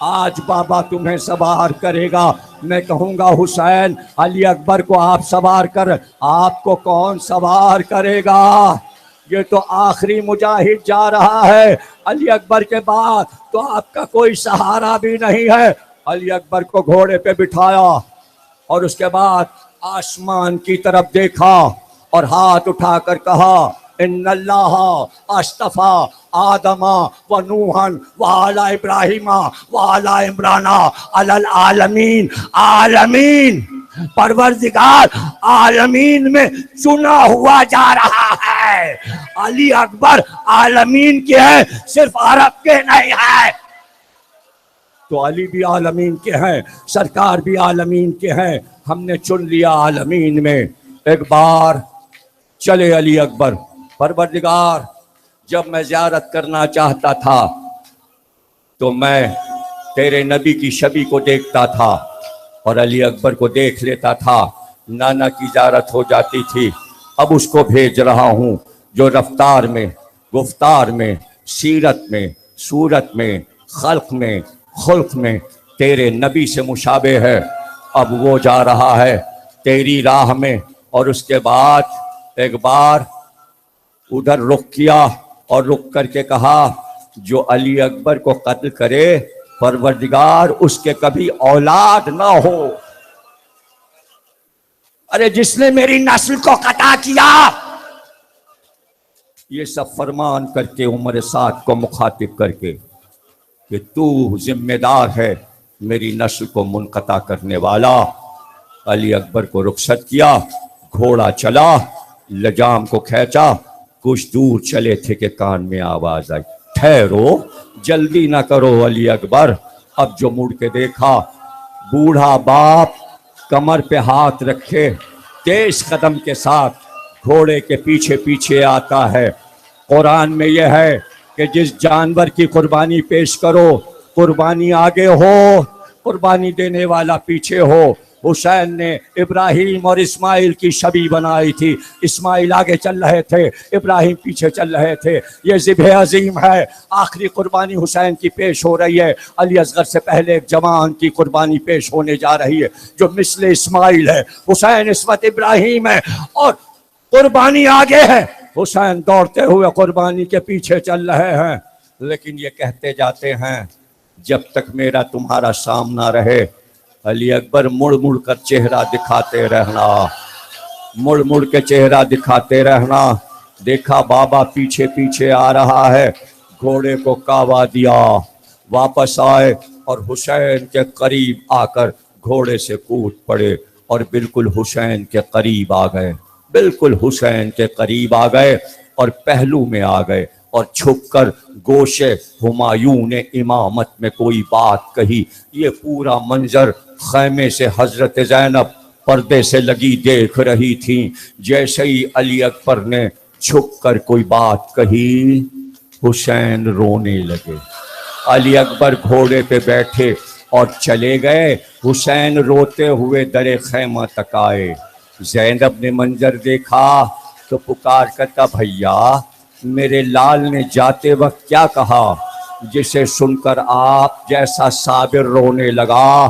آج بابا تمہیں سوار کرے گا. میں کہوں گا حسین علی اکبر کو آپ سوار کر، آپ کو کون سوار کرے گا؟ یہ تو آخری مجاہد جا رہا ہے، علی اکبر کے بعد تو آپ کا کوئی سہارا بھی نہیں ہے. علی اکبر کو گھوڑے پہ بٹھایا اور اس کے بعد آسمان کی طرف دیکھا اور ہاتھ اٹھا کر کہا ان اللہ اصطفیٰ آدم و نوحا وآل ابراہیم وآل عمران علی العالمین. عالمین پروردگار عالمین میں چنا ہوا جا رہا ہے. علی اکبر عالمین کے ہیں، صرف عرب کے نہیں ہے. تو علی بھی عالمین کے ہیں، سرکار بھی عالمین کے ہیں. ہم نے چن لیا عالمین میں. ایک بار چلے علی اکبر. پروردگار جب میں زیارت کرنا چاہتا تھا تو میں تیرے نبی کی شبی کو دیکھتا تھا اور علی اکبر کو دیکھ لیتا تھا. نانا کی زیارت ہو جاتی تھی. اب اس کو بھیج رہا ہوں جو رفتار میں، گفتار میں، سیرت میں، صورت میں، خلق میں، خلق میں تیرے نبی سے مشابہ ہے. اب وہ جا رہا ہے تیری راہ میں. اور اس کے بعد ایک بار ادھر رخ کیا اور رخ کر کے کہا جو علی اکبر کو قتل کرے پروردگار اس کے کبھی اولاد نہ ہو. ارے جس نے میری نسل کو قطع کیا. یہ سب فرمان کر کے عمر سعد کو مخاطب کر کے کہ تو ذمہ دار ہے میری نسل کو منقطع کرنے والا. علی اکبر کو رخصت کیا، گھوڑا چلا، لجام کو کھینچا. کچھ دور چلے تھے کہ کان میں آواز آئی ٹھہرو، جلدی نہ کرو علی اکبر. اب جو مڑ کے دیکھا بوڑھا باپ کمر پہ ہاتھ رکھے تیز قدم کے ساتھ گھوڑے کے پیچھے پیچھے آتا ہے. قرآن میں یہ ہے کہ جس جانور کی قربانی پیش کرو قربانی آگے ہو، قربانی دینے والا پیچھے ہو. حسین نے ابراہیم اور اسماعیل کی شبیہ بنائی تھی. اسماعیل آگے چل رہے تھے، ابراہیم پیچھے چل رہے تھے. یہ ذبح عظیم ہے. آخری قربانی حسین کی پیش ہو رہی ہے. علی اصغر سے پہلے ایک جوان کی قربانی پیش ہونے جا رہی ہے جو مثل اسماعیل ہے. حسین اس وقت ابراہیم ہے اور قربانی آگے ہے. حسین دوڑتے ہوئے قربانی کے پیچھے چل رہے ہیں. لیکن یہ کہتے جاتے ہیں جب تک میرا تمہارا سامنا رہے علی اکبر مڑ مڑ کر چہرہ دکھاتے رہنا، مڑ مڑ کے چہرہ دکھاتے رہنا. دیکھا بابا پیچھے پیچھے آ رہا ہے، گھوڑے کو کاوا دیا، واپس آئے اور حسین کے قریب آ کر گھوڑے سے کود پڑے اور بالکل حسین کے قریب آ گئے، بالکل حسین کے قریب آ گئے اور پہلو میں آ گئے اور چھپ کر گوشے ہمایوں نے امامت میں کوئی بات کہی. یہ پورا منظر خیمے سے حضرت زینب پردے سے لگی دیکھ رہی تھیں. جیسے ہی علی اکبر نے چھپ کر کوئی بات کہی حسین رونے لگے. علی اکبر گھوڑے پہ بیٹھے اور چلے گئے. حسین روتے ہوئے در خیمہ تک آئے. زینب نے منظر دیکھا تو پکار کرتا بھیا میرے لال نے جاتے وقت کیا کہا، جسے سن کر آپ جیسا صابر رونے لگا.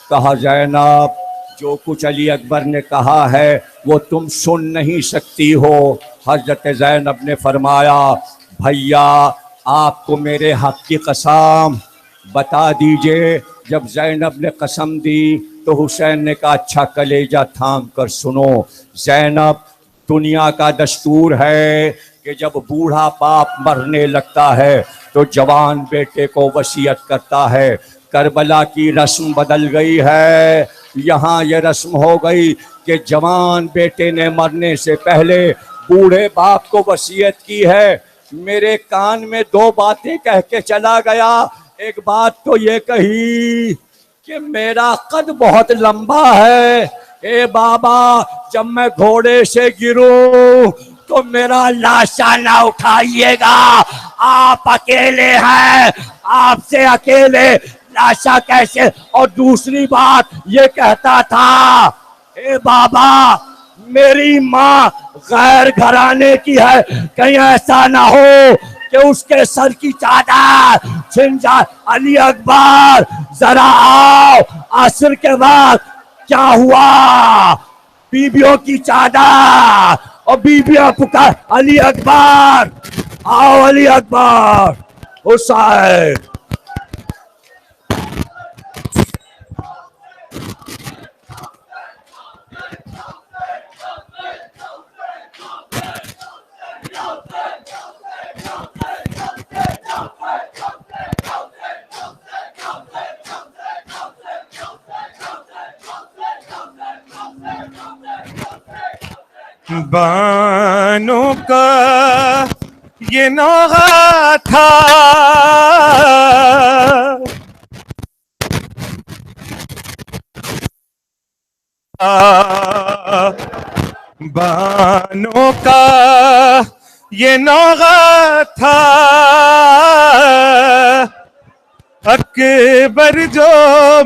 کہا زینب جو کچھ علی اکبر نے کہا ہے وہ تم سن نہیں سکتی ہو. حضرت زینب نے فرمایا بھیا آپ کو میرے حق کی قسم بتا دیجئے. جب زینب نے قسم دی تو حسین نے کہا اچھا کلیجہ تھام کر سنو. زینب دنیا کا دستور ہے کہ جب بوڑھا باپ مرنے لگتا ہے تو جوان بیٹے کو وصیت کرتا ہے. کربلا کی رسم بدل گئی ہے. یہاں یہ رسم ہو گئی کہ جوان بیٹے نے مرنے سے پہلے بوڑھے باپ کو وصیت کی ہے. میرے کان میں دو باتیں کہہ کے چلا گیا. ایک بات تو یہ کہی کہ میرا قد بہت لمبا ہے. اے بابا جب میں گھوڑے سے گروں تو میرا لاشا نہ اٹھائیے گا، آپ اکیلے ہیں، آپ سے اکیلے لاشا کیسے. اور دوسری بات یہ کہتا تھا اے بابا میری ماں غیر گھرانے کی ہے، کہیں ایسا نہ ہو کہ اس کے سر کی چادر چھن جائے. علی اکبر ذرا آؤ. عصر کے بعد کیا ہوا؟ بیویوں کی چادر اور بیویاں پکار علی اکبر آؤ علی اکبر. حسین بانوں کا یہ نوغہ تھا بانوں کا یہ نوغہ تھا اکبر جو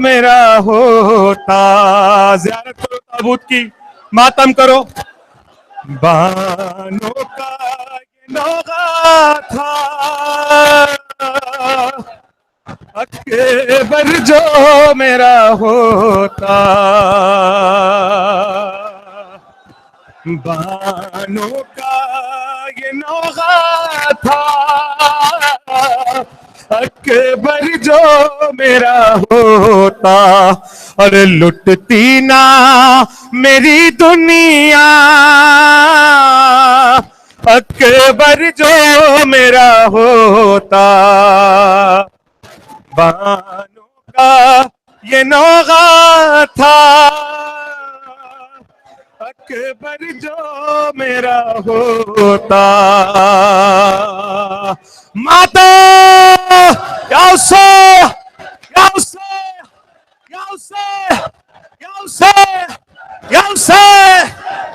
میرا ہوتا. زیارت کرو تابوت کی، ماتم کرو. بانوں کا یہ نوغہ تھا اکبر جو میرا ہوتا. بانوں کا یہ نوغہ تھا اکبر جو میرا ہوتا. اور لٹتی نہ میری دنیا اکبر جو میرا ہوتا. بانوں کا یہ نوغہ تھا اکبر جو میرا ہوتا. ماتا یا حسین یا حسین یا حسین یا حسین یا حسین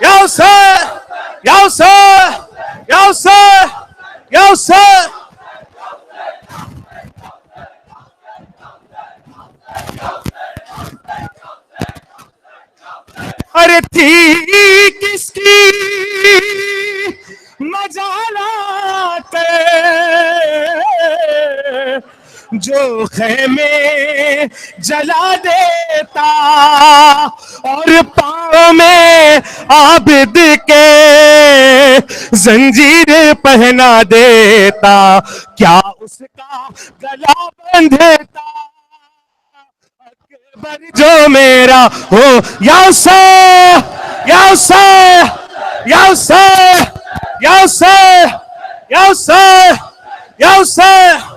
یا حسین یا حسین یا حسین یا حسین. ارے تھی کس کی مجالات جو خیمے جلا دیتا اور پاؤں میں عابد کے زنجیر پہنا دیتا. کیا اس کا گلا بندھتا اکبر جو میرا ہو. یا حسین یا حسین یا حسین یا حسین یا حسین یا حسین.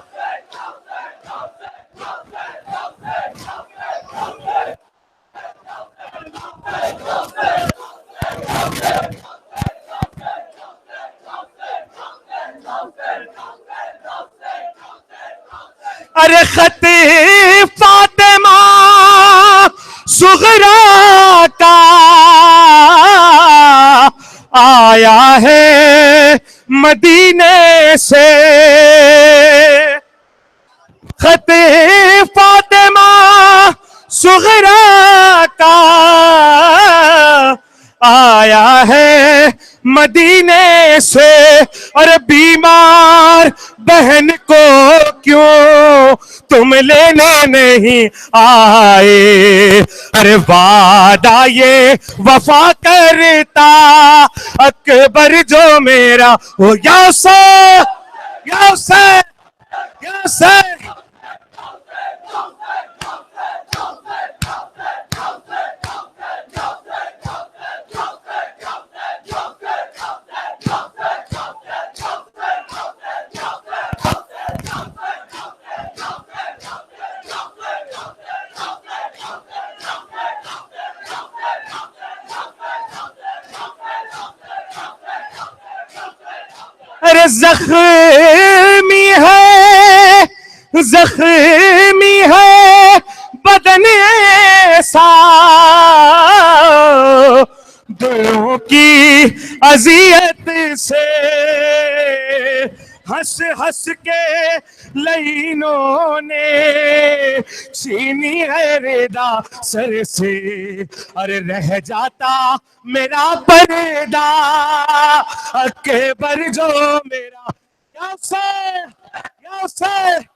ارے خط فاطمہ صغریٰ کا آیا ہے مدینے سے. خط فاطمہ صغریٰ کا آیا ہے مدینے سے. اور بیمار بہن کو کیوں تم لینے نہیں آئے. ارے وعدہ یہ وفا کرتا اکبر جو میرا ہو. یا حسین یا حسین یا حسین. ارے زخمی ہے زخمی ہے بدن ایسا دلوں کی اذیت سے. ہنس ہنس کے لینوں نے چھینی ہے ردا سر سے. ارے رہ جاتا میرا پردہ اکبر جو میرا. Yasser! Yasser!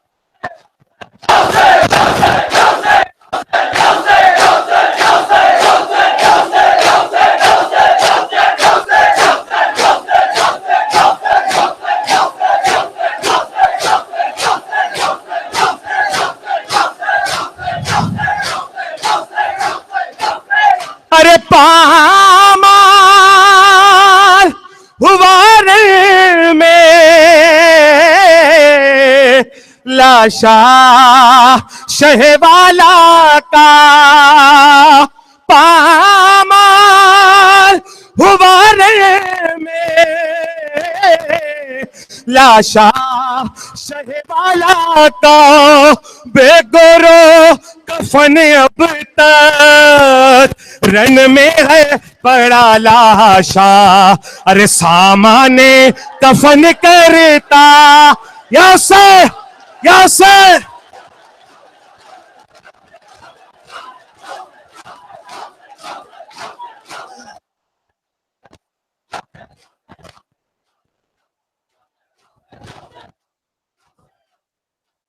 ارے پامال ہوا رن میں لاشا شہ والا کا پامال ہوا رن میں لاشا شہ والا کا بے گورو کفن اب تک رن میں ہے پڑا لاشا ارے سامان کفن کرتا یاسر یاسر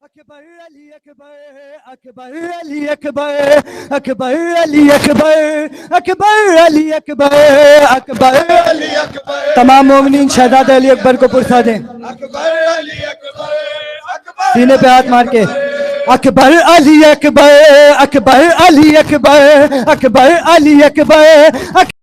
اکبر علی اکبر اکبر علی اکبر اکبر علی اکبر اکبر علی اکبر اکبر علی اکبر تمام مومنین شہزادہ علی اکبر کو پرسا دیں اکبر علی اکبر سینے پہ ہاتھ مار کے اکبر علی اکبر اکبر علی اکبر اکبر علی اکبر